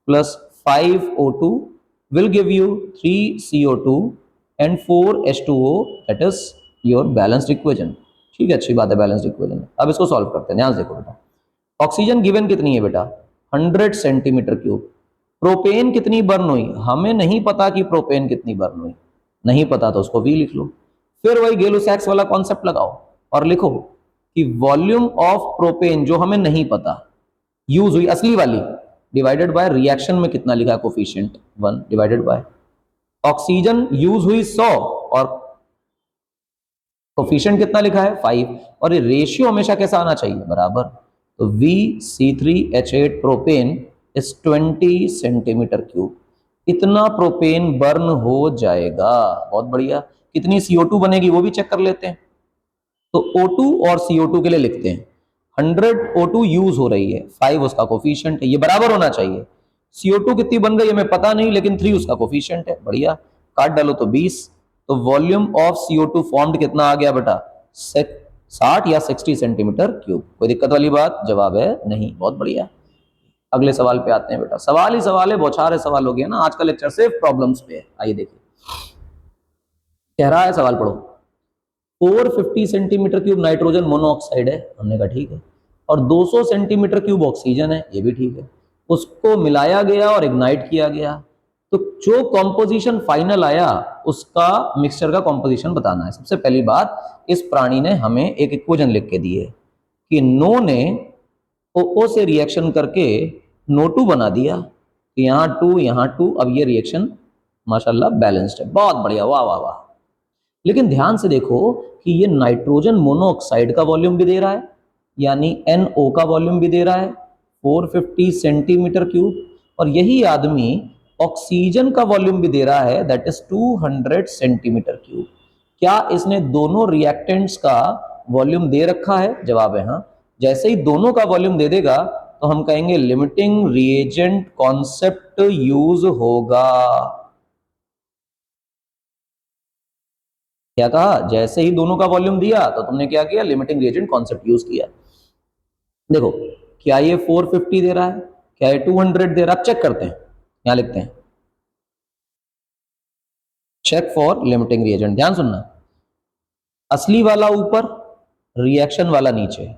S1: plus 5O2 will give you 3CO2 and 4H2O, that is your balanced equation। ठीक है, अच्छी बात है, बैलेंस्ड इक्वेशन। अब इसको सॉल्व करते हैं, ध्यान से देखो बेटा। ऑक्सीजन गिवन कितनी है बेटा? 100 सेंटीमीटर क्यूब। प्रोपेन कितनी बर्न हुई? हमें नहीं पता कि प्रोपेन कितनी बर्न हुई, नहीं पता तो उसको V लिख लो। फिर वही गे-लुसैक्स वाला कॉन्सेप्ट लगाओ और लिखो कि वॉल्यूम ऑफ प्रोपेन जो हमें नहीं पता यूज हुई असली वाली, डिवाइडेड बाय रिएक्शन में कितना लिखा है coefficient 1, divided by oxygen use हुई 100 और कोफिशिएंट कितना लिखा है 5, और ये रेशियो हमेशा कैसा आना चाहिए? बराबर। तो VC3H8 propane is 20 centimetre cube. इतना प्रोपेन बर्न हो जाएगा। बहुत बढ़िया। कितनी CO2 बनेगी वो भी चेक कर लेते हैं। तो O2 और CO2 के लिए लिखते हैं 100 O2 यूज हो रही है, 5 उसका कोफिशिएंट है, ये बराबर होना चाहिए। CO2 कितनी बन गई हमें पता नहीं, लेकिन 3 उसका कोफिशिएंट है। बढ़िया, काट डालो तो 20। तो वॉल्यूम ऑफ CO2 फॉर्म्ड कितना आ गया बेटा? 60 या 60 सेंटीमीटर क्यूब। कोई दिक्कत वाली बात? जवाब है नहीं। बहुत बढ़िया। अगले सवाल पे आते हैं बेटा। सवाल ही सवाल है, बौछार सवाल हो गया ना। आज का लेक्चर सिर्फ प्रॉब्लम्स पे है। आइए देखिए, कह रहा है, सवाल पढ़ो। 450 सेंटीमीटर क्यूब नाइट्रोजन मोनोऑक्साइड है, हमने कहा ठीक है, और 200 सेंटीमीटर क्यूब ऑक्सीजन है, ये भी ठीक है। उसको मिलाया गया और इग्नाइट किया गया, तो जो कॉम्पोजिशन फाइनल आया उसका मिक्सचर का कॉम्पोजिशन बताना है। सबसे पहली बात, इस प्राणी ने हमें एक इक्वेशन लिख के दी है कि नो ने ओ से रिएक्शन करके NO2 बना दिया, तो यहाँ 2 यहाँ 2। अब ये रिएक्शन माशाल्लाह बैलेंस्ड है। बहुत बढ़िया, वाह वाह वाह। लेकिन ध्यान से देखो कि ये नाइट्रोजन मोनोऑक्साइड का वॉल्यूम भी दे रहा है, यानी NO का वॉल्यूम भी दे रहा है 450 सेंटीमीटर क्यूब, और यही आदमी ऑक्सीजन का वॉल्यूम भी दे रहा है, दैट इज 200 सेंटीमीटर क्यूब। क्या इसने दोनों रिएक्टेंट्स का वॉल्यूम दे रखा है? जवाब है हाँ। जैसे ही दोनों का वॉल्यूम दे देगा तो हम कहेंगे लिमिटिंग रिएजेंट कॉन्सेप्ट यूज होगा। क्या कहा? जैसे ही दोनों का वॉल्यूम दिया तो तुमने क्या किया? लिमिटिंग रिएजेंट कॉन्सेप्ट यूज किया। देखो, क्या ये 450 दे रहा है, क्या ये 200 दे रहा है? अब चेक करते हैं, यहां लिखते हैं चेक फॉर लिमिटिंग रिएजेंट। ध्यान सुनना, असली वाला ऊपर, रिएक्शन वाला नीचे,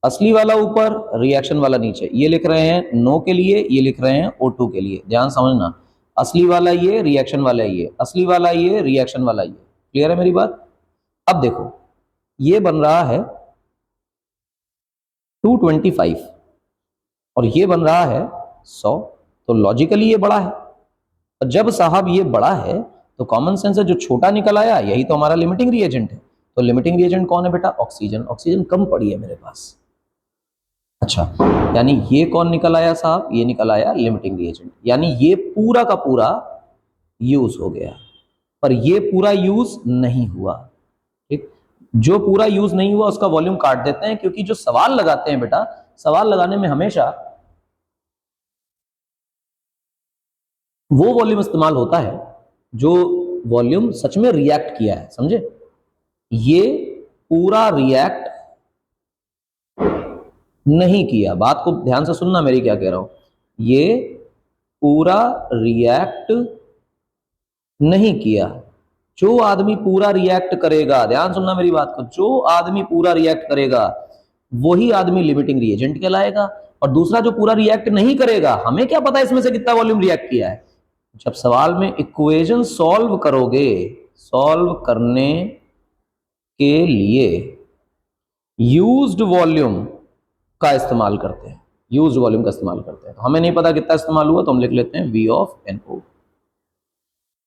S1: असली वाला ऊपर, रिएक्शन वाला नीचे। ये लिख रहे हैं नो के लिए, ये लिख रहे हैं O2 के लिए। ध्यान समझना, असली वाला ये, रिएक्शन वाला ये, असली वाला ये, रिएक्शन वाला ये। क्लियर है मेरी बात? अब देखो, ये बन रहा है 225 और ये बन रहा है 100, तो लॉजिकली ये बड़ा है। और जब साहब ये बड़ा है तो कॉमन सेंस है, जो छोटा निकल आया यही तो हमारा लिमिटिंग रिएजेंट है। तो लिमिटिंग रिएजेंट कौन है बेटा? ऑक्सीजन। ऑक्सीजन कम पड़ी है मेरे पास। अच्छा, यानी ये कौन निकल आया साहब? ये निकल आया लिमिटिंग रिएजेंट। यानी ये पूरा का पूरा यूज हो गया, पर ये पूरा यूज नहीं हुआ। ठीक, जो पूरा यूज नहीं हुआ उसका वॉल्यूम काट देते हैं, क्योंकि जो सवाल लगाते हैं बेटा, सवाल लगाने में हमेशा वो वॉल्यूम इस्तेमाल होता है जो वॉल्यूम सच में रिएक्ट किया है। समझे? ये पूरा रिएक्ट नहीं किया। बात को ध्यान से सुनना मेरी, क्या कह रहा हूं। ये पूरा रिएक्ट नहीं किया। जो आदमी पूरा रिएक्ट करेगा, ध्यान सुनना मेरी बात को, जो आदमी पूरा रिएक्ट करेगा वही आदमी लिमिटिंग रिएजेंट कहलाएगा। और दूसरा जो पूरा रिएक्ट नहीं करेगा, हमें क्या पता इसमें से कितना वॉल्यूम रिएक्ट किया है। जब सवाल में इक्वेशन सॉल्व करोगे, सॉल्व करने के लिए यूज्ड वॉल्यूम का इस्तेमाल करते हैं, यूज्ड वॉल्यूम का इस्तेमाल करते हैं। तो हमें नहीं पता कितना इस्तेमाल हुआ, तो हम लिख लेते हैं V ऑफ NO।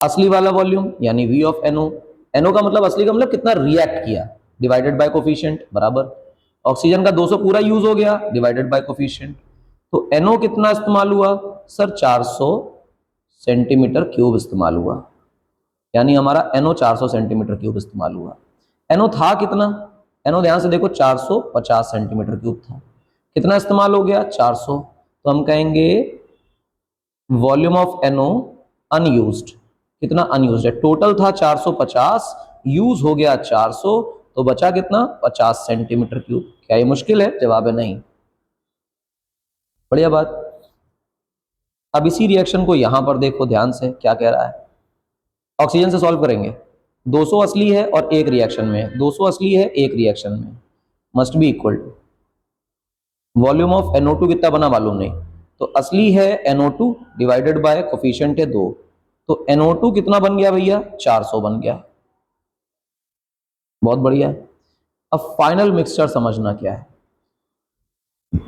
S1: असली वाला वॉल्यूम यानी V ऑफ NO, NO का मतलब, असली का मतलब कितना रिएक्ट किया, डिवाइडेड बाय कोफिशिएंट बराबर ऑक्सीजन का 200 पूरा यूज हो गया, डिवाइडेड बाय कोफिशिएंट। तो NO कितना इस्तेमाल हुआ सर? 400 सेंटीमीटर क्यूब इस्तेमाल हुआ, यानी हमारा NO 400 सेंटीमीटर क्यूब इस्तेमाल हुआ। NO था कितना? NO ध्यान से देखो, 450 सेंटीमीटर क्यूब था। कितना इस्तेमाल हो गया? 400। तो हम कहेंगे वॉल्यूम ऑफ NO अनयूज्ड। कितना अनयूज्ड है? टोटल था 450, यूज हो गया 400, तो बचा कितना? 50 सेंटीमीटर क्यूब। क्या ये मुश्किल है? जवाब है नहीं। बढ़िया बात। अब इसी रिएक्शन को यहां पर देखो ध्यान से, क्या कह रहा है। ऑक्सीजन से सॉल्व करेंगे। 200 असली है और एक रिएक्शन में, 200 असली है एक रिएक्शन में, must be equal to volume of NO2 कितना बना मालूम नहीं, तो असली है NO2 डिवाइडेड बाय कोफिशिएंट है 2, तो NO2 कितना बन गया भैया? 400 बन गया। बहुत बढ़िया। अब फाइनल मिक्सचर समझना क्या है।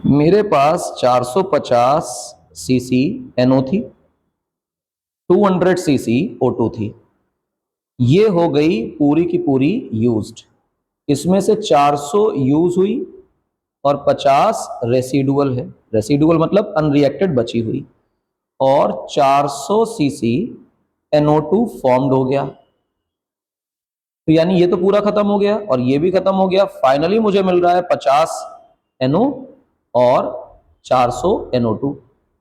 S1: मेरे पास 450 सीसी NO थी, 200 सीसी O2 थी। ये हो गई पूरी की पूरी यूज्ड। इसमें से 400 यूज हुई और 50 रेसिडुअल है। रेसिडुअल मतलब अनरिएक्टेड बची हुई, और 400 सीसी NO2 फॉर्म्ड हो गया। तो यानी ये तो पूरा खत्म हो गया और ये भी खत्म हो गया। फाइनली मुझे मिल रहा है 50 NO और 400 NO2,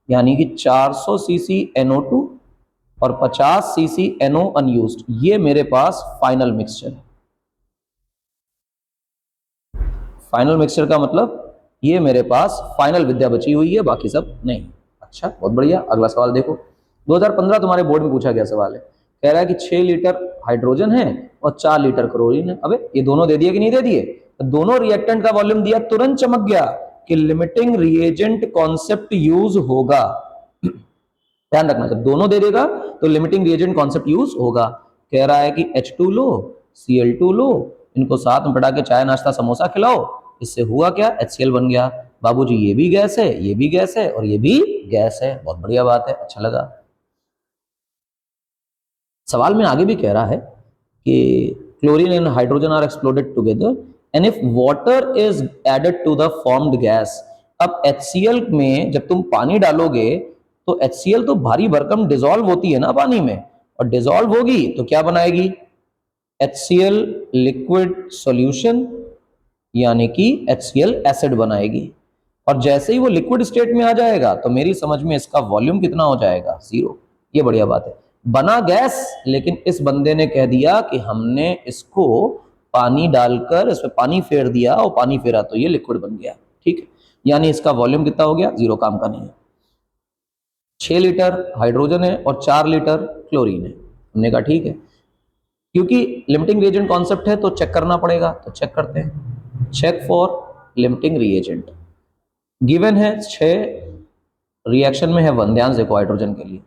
S1: यानी कि 400 सीसी NO2 और 50 सीसी NO अनयूज्ड। ये मेरे पास फाइनल मिक्सचर है। फाइनल मिक्सचर का मतलब ये मेरे पास फाइनल विद्या बची हुई है, बाकी सब नहीं। अच्छा, बहुत बढ़िया। अगला सवाल देखो, 2015 तुम्हारे बोर्ड में पूछा गया सवाल है। कह रहा है कि 6 लीटर हाइड्रोजन है और 4 लीटर क्लोरीन है। अबे ये दोनों दे दिए कि नहीं दे दिए? तो दोनों रिएक्टेंट का वॉल्यूम दिया, तुरंत चमक गया कि लिमिटिंग रिएजेंट कॉन्सेप्ट यूज होगा। ध्यान रखना, जब दोनों दे देगा तो लिमिटिंग रिएजेंट कॉन्सेप्ट यूज होगा। कह रहा है कि H2 लो, Cl2 लो, इनको साथ में पड़ा के चाय नाश्ता समोसा खिलाओ। इससे हुआ क्या? HCl बन गया। बाबूजी ये भी गैस है, ये भी गैस है और ये भी गैस है। बहुत बढ़िया बात है, अच्छा लगा। सवाल में आगे भी कह रहा है कि chlorine and hydrogen are exploded together and if water is added to the formed gas. अब HCl में जब तुम पानी डालोगे तो HCl तो भारी भरकम डिसॉल्व होती है ना पानी में, और डिसॉल्व होगी तो क्या बनाएगी? HCl लिक्विड सॉल्यूशन, यानी कि HCl एसिड बनाएगी। और जैसे ही वो लिक्विड स्टेट में आ जाएगा तो मेरी समझ में इसका वॉल्यूम कितना हो जाएगा? 0। ये बढ़िया बात है। बना गैस, लेकिन इस बंदे ने कह दिया कि हमने इसको पानी डालकर इसमें पानी फेर दिया और पानी फेरा तो ये लिक्विड बन गया। ठीक है, यानी इसका वॉल्यूम कितना हो गया? 0, काम का नहीं है। 6 लीटर हाइड्रोजन है और 4 लीटर क्लोरीन है। हमने कहा ठीक है, क्योंकि लिमिटिंग रिएजेंट कॉन्सेप्ट है तो चेक करना पड़ेगा, तो चेक करते हैं। Check for limiting reagent. Given है 6, रिएक्शन में है 1, ध्यान से देखो हाइड्रोजन के लिए,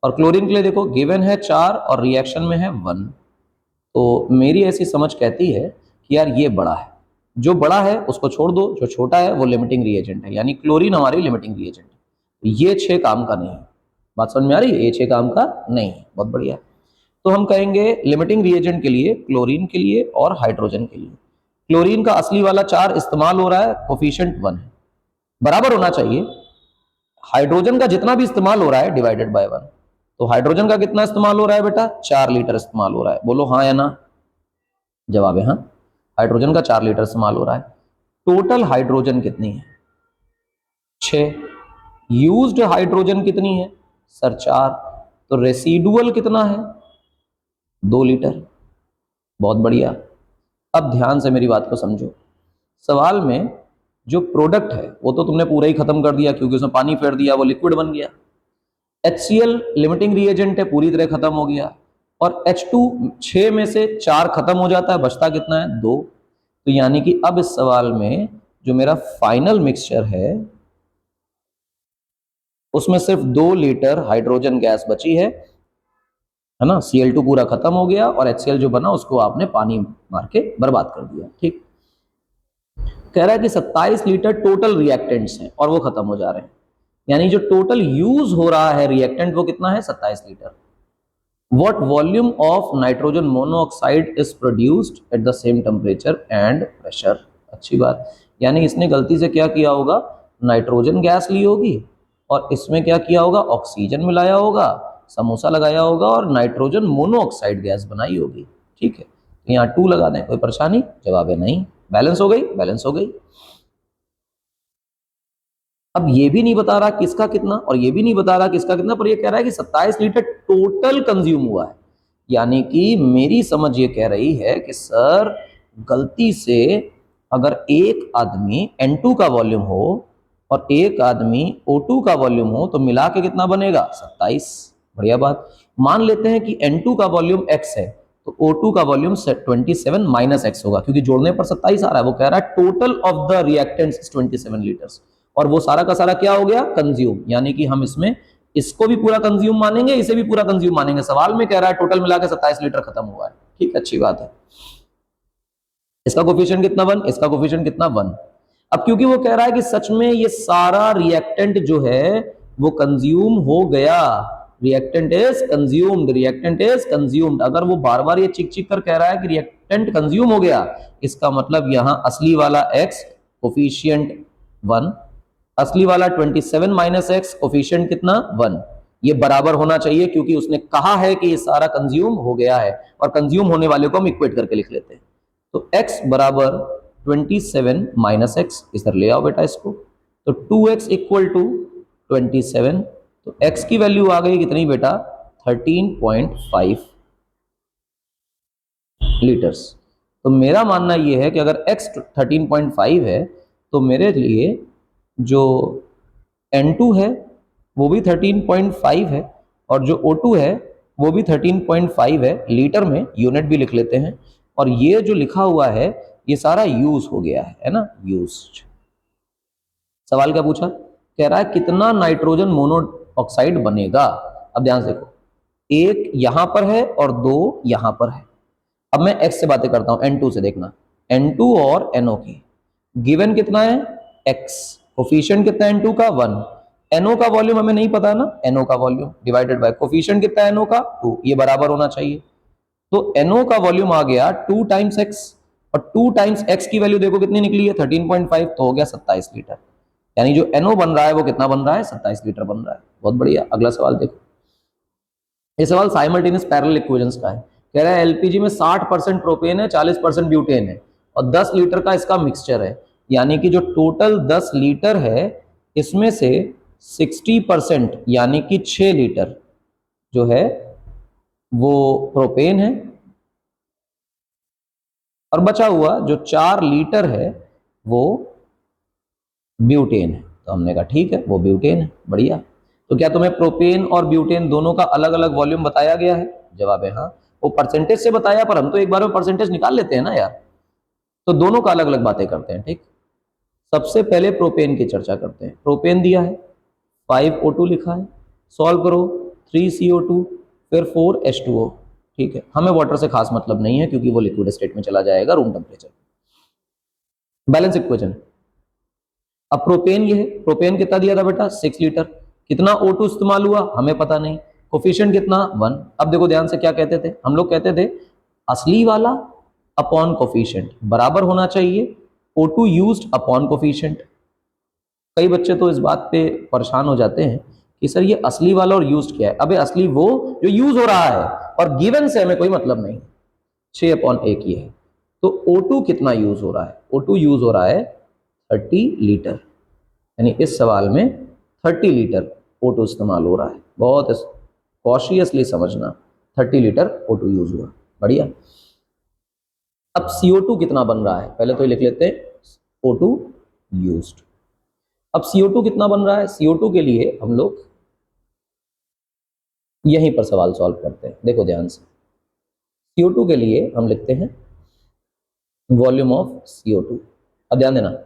S1: और क्लोरीन के लिए देखो गिवन है 4 और रिएक्शन में है 1। तो मेरी ऐसी समझ कहती है कि यार ये बड़ा है, जो बड़ा है उसको छोड़ दो, जो छोटा है वो लिमिटिंग रिएजेंट है, यानी क्लोरीन हमारी लिमिटिंग रिएजेंट है। ये 6 काम का नहीं है, बात समझ में आ रही है? ये 6 काम का नहीं है, बहुत बढ़िया। तो हम कहेंगे लिमिटिंग रिएजेंट के लिए क्लोरीन के लिए और हाइड्रोजन के लिए, क्लोरीन का असली वाला 4 इस्तेमाल हो रहा है, कोफिशिएंट 1 है, बराबर होना चाहिए। हाइड्रोजन का जितना भी इस्तेमाल हो रहा है डिवाइडेड बाय 1, तो हाइड्रोजन का कितना इस्तेमाल हो रहा है बेटा? 4 लीटर इस्तेमाल हो रहा है, बोलो हाँ या ना? जवाब है हाँ, हाइड्रोजन का 4 लीटर इस्तेमाल हो रहा है। टोटल हाइड्रोजन कितनी है? 6। यूज्ड हाइड्रोजन कितनी है सर? 4। तो रेसिडुअल कितना है? 2 लीटर। बहुत बढ़िया। अब ध्यान से मेरी बात को समझो, सवाल में जो प्रोडक्ट है वो तो तुमने पूरा ही खत्म कर दिया, क्योंकि उसमें पानी फेर दिया, वो लिक्विड बन गया। HCl लिमिटिंग रिएजेंट है, पूरी तरह खत्म हो गया। और H2 6 में से 4 खत्म हो जाता है, बचता कितना है? 2। तो यानी कि अब इस सवाल में जो मेरा फाइनल मिक्सचर है उसमें सिर्फ 2 लीटर हाइड्रोजन गैस बची है ना? Cl2 पूरा खत्म हो गया और HCl जो बना उसको आपने पानी मार के बर्बाद कर दिया। ठीक, कह रहा है कि 27 लीटर टोटल रिएक्टेंट्स हैं और वो खत्म हो जा रहे हैं, यानी जो टोटल यूज हो रहा है रिएक्टेंट वो कितना है? 27 litre. What volume of nitrogen monoxide is produced at the same temperature and pressure? अच्छी बात, यानी इसने गलती से क्या किया होगा? नाइट्रोजन गैस ली होगी और इसमें क्या किया होगा? ऑक्सीजन मिलाया होगा, समोसा लगाया होगा और नाइट्रोजन मोनोऑक्साइड गैस बनाई होगी। ठीक है, तो यहाँ 2 लगा दें, कोई परेशानी? जवाब है नहीं। बैलेंस हो गई, बैलेंस हो गई। अब ये भी नहीं बता रहा किसका कितना और ये भी नहीं बता रहा किसका कितना, पर ये कह रहा है कि 27 लीटर टोटल कंज्यूम हुआ है, यानी कि मेरी समझ ये कह रही है कि सर गलती से अगर एक आदमी N2 का वॉल्यूम हो और एक आदमी O2 का वॉल्यूम हो तो मिला के कितना बनेगा? 27। बढ़िया बात। मान लेते हैं कि N2 का वॉल्यूम x है तो O2 का वॉल्यूम 27 माइनस x होगा, क्योंकि जोड़ने पर 27 आ रहा है। वो कह रहा है total of the reactants 27 litres, और वो सारा का सारा क्या हो गया? कंज्यूम, यानी कि हम इसमें इसको भी पूरा कंज्यूम मानेंगे, इसे भी पूरा कंज्यूम मानेंगे। सवाल में कह रहा है टोटल मिला के 27 लीटर खत्म हुआ है। ठीक, अच्छी बात है। इसका कोफिशिएंट कितना? 1। इसका कोफिशिएंट कितना? 1। अब क्योंकि वो कह रहा है कि सच में ये सारा रिएक्टेंट जो है वो कंज्यूम हो गया, reactant is consumed, reactant is consumed. अगर वो बार बार ये चिक चिक कर कह रहा है कि रिएक्टेंट कंज्यूम हो गया, इसका मतलब यहां असली वाला x कोफिशिएंट 1, असली वाला 27 माइनस x कोफिशिएंट कितना? 1। ये बराबर होना चाहिए, क्योंकि उसने कहा है कि ये सारा कंज्यूम हो गया है, और कंज्यूम होने वाले को हम इक्वेट करके लिख लेते हैं। तो x बराबर 27 माइनस एक्स, इधर ले आओ बेटा इसको, तो 2x इक्वल टू 27। तो x की वैल्यू आ गई कितनी बेटा? 13.5 लीटर्स। तो मेरा मानना यह है कि अगर x 13.5 है तो मेरे लिए जो N2 है वो भी 13.5 है और जो O2 है वो भी 13.5 है, लीटर में, यूनिट भी लिख लेते हैं। और ये जो लिखा हुआ है ये सारा यूज हो गया है ना, यूज्ड। सवाल क्या पूछा? कह रहा है कितना नाइट्रोजन मोनोऑक्साइड बनेगा। अब ध्यान से देखो, एक यहां पर है और 2 यहां पर है। अब मैं x से बातें करता हूं, N2 से देखना, N2 और NO की गिवन कितना है? x, कोफिशिएंट कितना है N2 का? 1, NO का वॉल्यूम हमें नहीं पता ना, NO का वॉल्यूम डिवाइडेड बाय कोफिशिएंट कितना है NO का? 2, ये बराबर होना चाहिए। तो NO का वॉल्यूम आ गया 2 टाइम्स x, और 2 टाइम्स x की वैल्यू देखो कितनी निकली है? 13.5, तो हो गया 27 लीटर। यानी जो NO बन रहा है वो कितना बन रहा है? 27 लीटर बन रहा है। बहुत बढ़िया। अगला सवाल देखो, ये सवाल साइमल्टेनियस पैरेलल इक्वेशंस का है। कह रहा है एलपीजी में 60% प्रोपेन है, 40% ब्यूटेन है और 10 लीटर का इसका मिक्सचर है, यानी कि जो टोटल 10 लीटर है इसमें से 60% यानी कि 6 लीटर जो है वो प्रोपेन है और बचा हुआ जो 4 लीटर है वो ब्यूटेन है। तो हमने कहा ठीक है वो ब्यूटेन है। बढ़िया। तो क्या तुम्हें प्रोपेन और ब्यूटेन दोनों का अलग अलग वॉल्यूम बताया गया है? जवाब है हाँ। वो परसेंटेज से बताया, पर हम तो एक बार में परसेंटेज निकाल लेते हैं ना यार, तो दोनों का अलग अलग बातें करते हैं। ठीक, सबसे पहले प्रोपेन की चर्चा करते हैं। प्रोपेन दिया है 5O2 लिखा है, सॉल्व करो 3CO2 फिर 4H2O। ठीक है, हमें वाटर से खास मतलब नहीं है क्योंकि वो लिक्विड स्टेट में चला जाएगा रूम टेम्परेचर। Balance equation. अब प्रोपेन ये है, प्रोपेन कितना दिया था बेटा 6 लीटर, कितना O2 इस्तेमाल हुआ हमें पता नहीं, कोफिशिएंट कितना 1। अब देखो ध्यान से क्या कहते थे हम लोग, कहते थे असली वाला अपॉन कोफिशिएंट बराबर होना चाहिए O2 यूज्ड अपॉन कोफिशिएंट। कई बच्चे तो इस बात पे परेशान हो जाते हैं कि सर ये असली वाला और यूज्ड क्या है। अबे असली वो जो यूज हो रहा है और गिवन से हमें कोई मतलब नहीं। 6/1 ये है, तो O2 कितना यूज हो रहा है, O2 यूज हो रहा है 30 लीटर, यानी इस सवाल में 30 लीटर O2 इस्तेमाल हो रहा है। बहुत कॉशियसली समझना, 30 लीटर O2 यूज हुआ। बढ़िया। अब CO2 कितना बन रहा है पहले तो ये लिख लेते हैं, O2 यूज्ड। अब CO2 कितना बन रहा है, CO2 के लिए हम लोग यहीं पर सवाल सॉल्व करते हैं। देखो ध्यान से, CO2 के लिए हम लिखते हैं वॉल्यूम ऑफ CO2। अब ध्यान देना,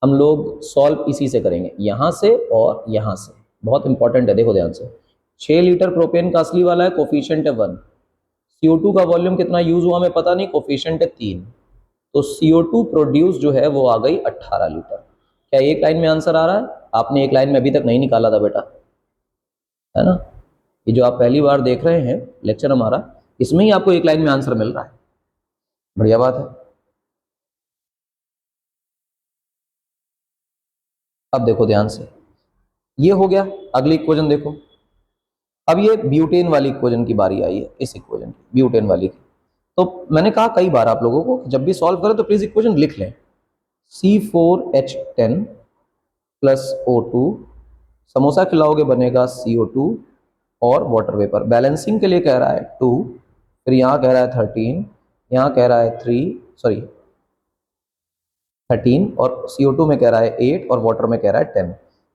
S1: हम लोग सॉल्व इसी से करेंगे, यहां से और यहां से, बहुत इंपॉर्टेंट है। देखो ध्यान से, 6 लीटर प्रोपेन का असली वाला है, कोफिशिएंट है 1। CO2 का वॉल्यूम कितना यूज हुआ हमें पता नहीं, कोफिशिएंट है 3, तो CO2 प्रोड्यूस जो है वो आ गई 18 लीटर। क्या एक लाइन में आंसर आ रहा है? आपने एक लाइन में अभी तक नहीं निकाला था बेटा, है ना। ये जो आप पहली बार देख रहे हैं लेक्चर हमारा, इसमें ही आपको एक लाइन में आंसर मिल रहा है। बढ़िया बात है। अब देखो ध्यान से, ये हो गया। अगली इक्वेशन देखो, अब ये ब्यूटेन वाली इक्वेशन की बारी आई है, इस इक्वेशन की, ब्यूटेन वाली की। तो मैंने कहा कई बार आप लोगों को, जब भी सॉल्व करें तो प्लीज इक्वेशन लिख लें। C4H10 प्लस O2, समोसा खिलाओगे बनेगा CO2 और वाटर वेपर। बैलेंसिंग के लिए कह रहा है 2, फिर यहाँ कह रहा है 13, यहाँ कह रहा है 13 और CO2 में कह रहा है 8 और वाटर में कह रहा है 10।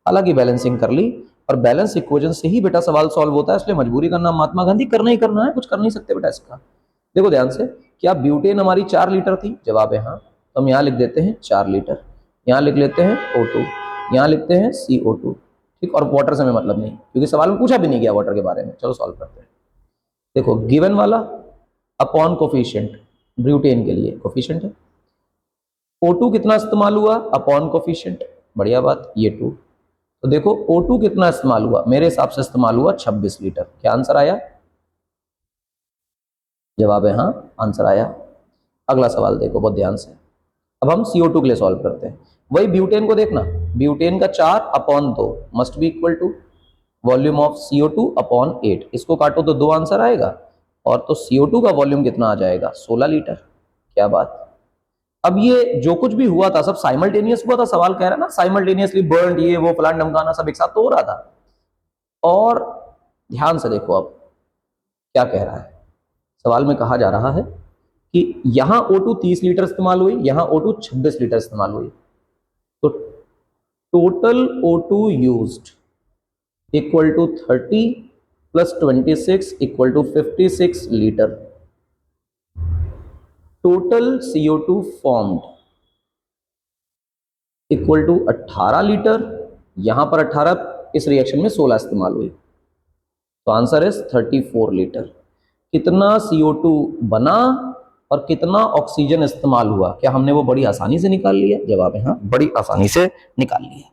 S1: हालांकि बैलेंसिंग कर ली, और बैलेंस इक्वेशन से ही बेटा सवाल सॉल्व होता है, इसलिए मजबूरी करना महात्मा गांधी, करना ही करना है, कुछ कर नहीं सकते बेटा इसका। देखो ध्यान से, क्या ब्यूटेन हमारी 4 लीटर थी, जवाब है हाँ। तो हम यहाँ लिख देते हैं 4 लीटर, यहाँ लिख लेते हैं O2, यहाँ लिखते हैं CO2। ठीक, और वाटर से हमें मतलब नहीं क्योंकि सवाल में पूछा भी नहीं गया वाटर के बारे में। चलो सॉल्व करते हैं। देखो गिवन वाला अपॉन कोफिशिएंट, ब्यूटेन के लिए कोफिशिएंट है, O2 कितना इस्तेमाल हुआ अपॉन कोफिशिएंट, बढ़िया बात, ये 2। तो देखो O2 कितना इस्तेमाल हुआ, मेरे हिसाब से इस्तेमाल हुआ 26 लीटर। क्या आंसर आया? जवाब है हाँ, आंसर आया। अगला सवाल देखो बहुत ध्यान से, अब हम CO2 के लिए सॉल्व करते हैं। वही ब्यूटेन को देखना, ब्यूटेन का 4/2 must be equal to volume of CO2 upon 8। इसको काटो तो 2 आंसर आएगा, और तो CO2 का वॉल्यूम कितना आ जाएगा 16 लीटर। क्या बात। अब ये जो कुछ भी हुआ था सब साइमल्टेनियस हुआ था, सवाल कह रहा है ना साइमल्टेनियसली बर्न, ये वो फलान ढमकाना सब एक साथ तो हो रहा था। और ध्यान से देखो अब क्या कह रहा है, सवाल में कहा जा रहा है कि यहां O2 30 लीटर इस्तेमाल हुई, यहां O2 26 लीटर इस्तेमाल हुई, तो total O2 used equal to 30 plus 26 equal to 56 litre. Total CO2 formed equal to 18 litre, यहां पर 18, इस रिएक्शन में 16 इस्तेमाल हुई, तो आंसर इज 34 लीटर। कितना CO2 बना और कितना ऑक्सीजन इस्तेमाल हुआ, क्या हमने वो बड़ी आसानी से निकाल लिया? जवाब है हाँ, बड़ी आसानी से निकाल लिया।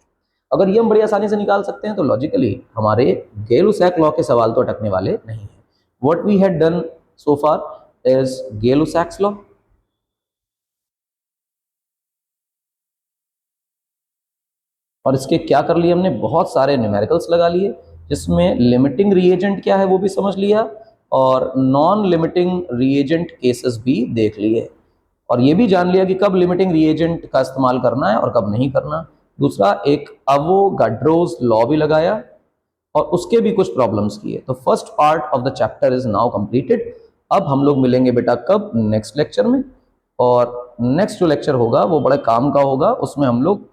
S1: अगर ये हम बड़ी आसानी से निकाल सकते हैं तो लॉजिकली हमारे गेलुसैक लॉ के सवाल तो अटकने वाले नहीं है। What we had done so far is Gay Lussac's law. और इसके क्या कर लिए हमने, बहुत सारे न्यूमेरिकल्स लगा लिए, जिसमें लिमिटिंग रिएजेंट क्या है वो भी समझ लिया, और नॉन लिमिटिंग रिएजेंट केसेस भी देख लिए, और ये भी जान लिया कि कब लिमिटिंग रिएजेंट का इस्तेमाल करना है और कब नहीं करना। दूसरा एक अवोगाड्रोस लॉ भी लगाया, और उसके भी कुछ प्रॉब्लम्स किए। तो first part of the chapter is now completed. अब हम लोग मिलेंगे बेटा कब, नेक्स्ट लेक्चर में, और नेक्स्ट जो लेक्चर होगा वो बड़े काम का होगा, उसमें हम लोग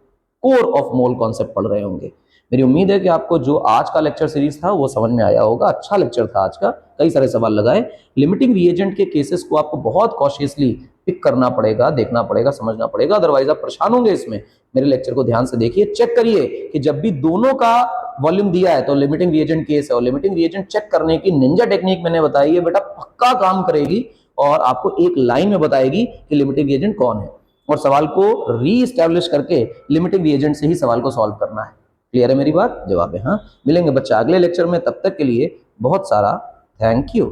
S1: कोर ऑफ मोल कॉन्सेप्ट पढ़ रहे होंगे। मेरी उम्मीद है कि आपको जो आज का लेक्चर सीरीज था वो समझ में आया होगा। अच्छा लेक्चर था आज का, कई सारे सवाल लगाए। लिमिटिंग रिएजेंट के केसेस को आपको बहुत कॉशियसली पिक करना पड़ेगा, देखना पड़ेगा, समझना पड़ेगा, अदरवाइज आप परेशान होंगे इसमें। मेरे लेक्चर को ध्यान से देखिए, चेक करिए कि जब भी दोनों का वॉल्यूम दिया है तो लिमिटिंग रिएजेंट केस है, और लिमिटिंग रिएजेंट चेक करने की निंजा टेक्निक मैंने बताई है बेटा, पक्का काम करेगी और आपको एक लाइन में बताएगी कि लिमिटिंग रिएजेंट कौन है, और सवाल को री एस्टैब्लिश करके लिमिटिंग रिएजेंट से ही सवाल को सॉल्व करना है। क्लियर है मेरी बात? जवाब है हाँ। मिलेंगे बच्चा अगले लेक्चर में, तब तक के लिए बहुत सारा थैंक यू।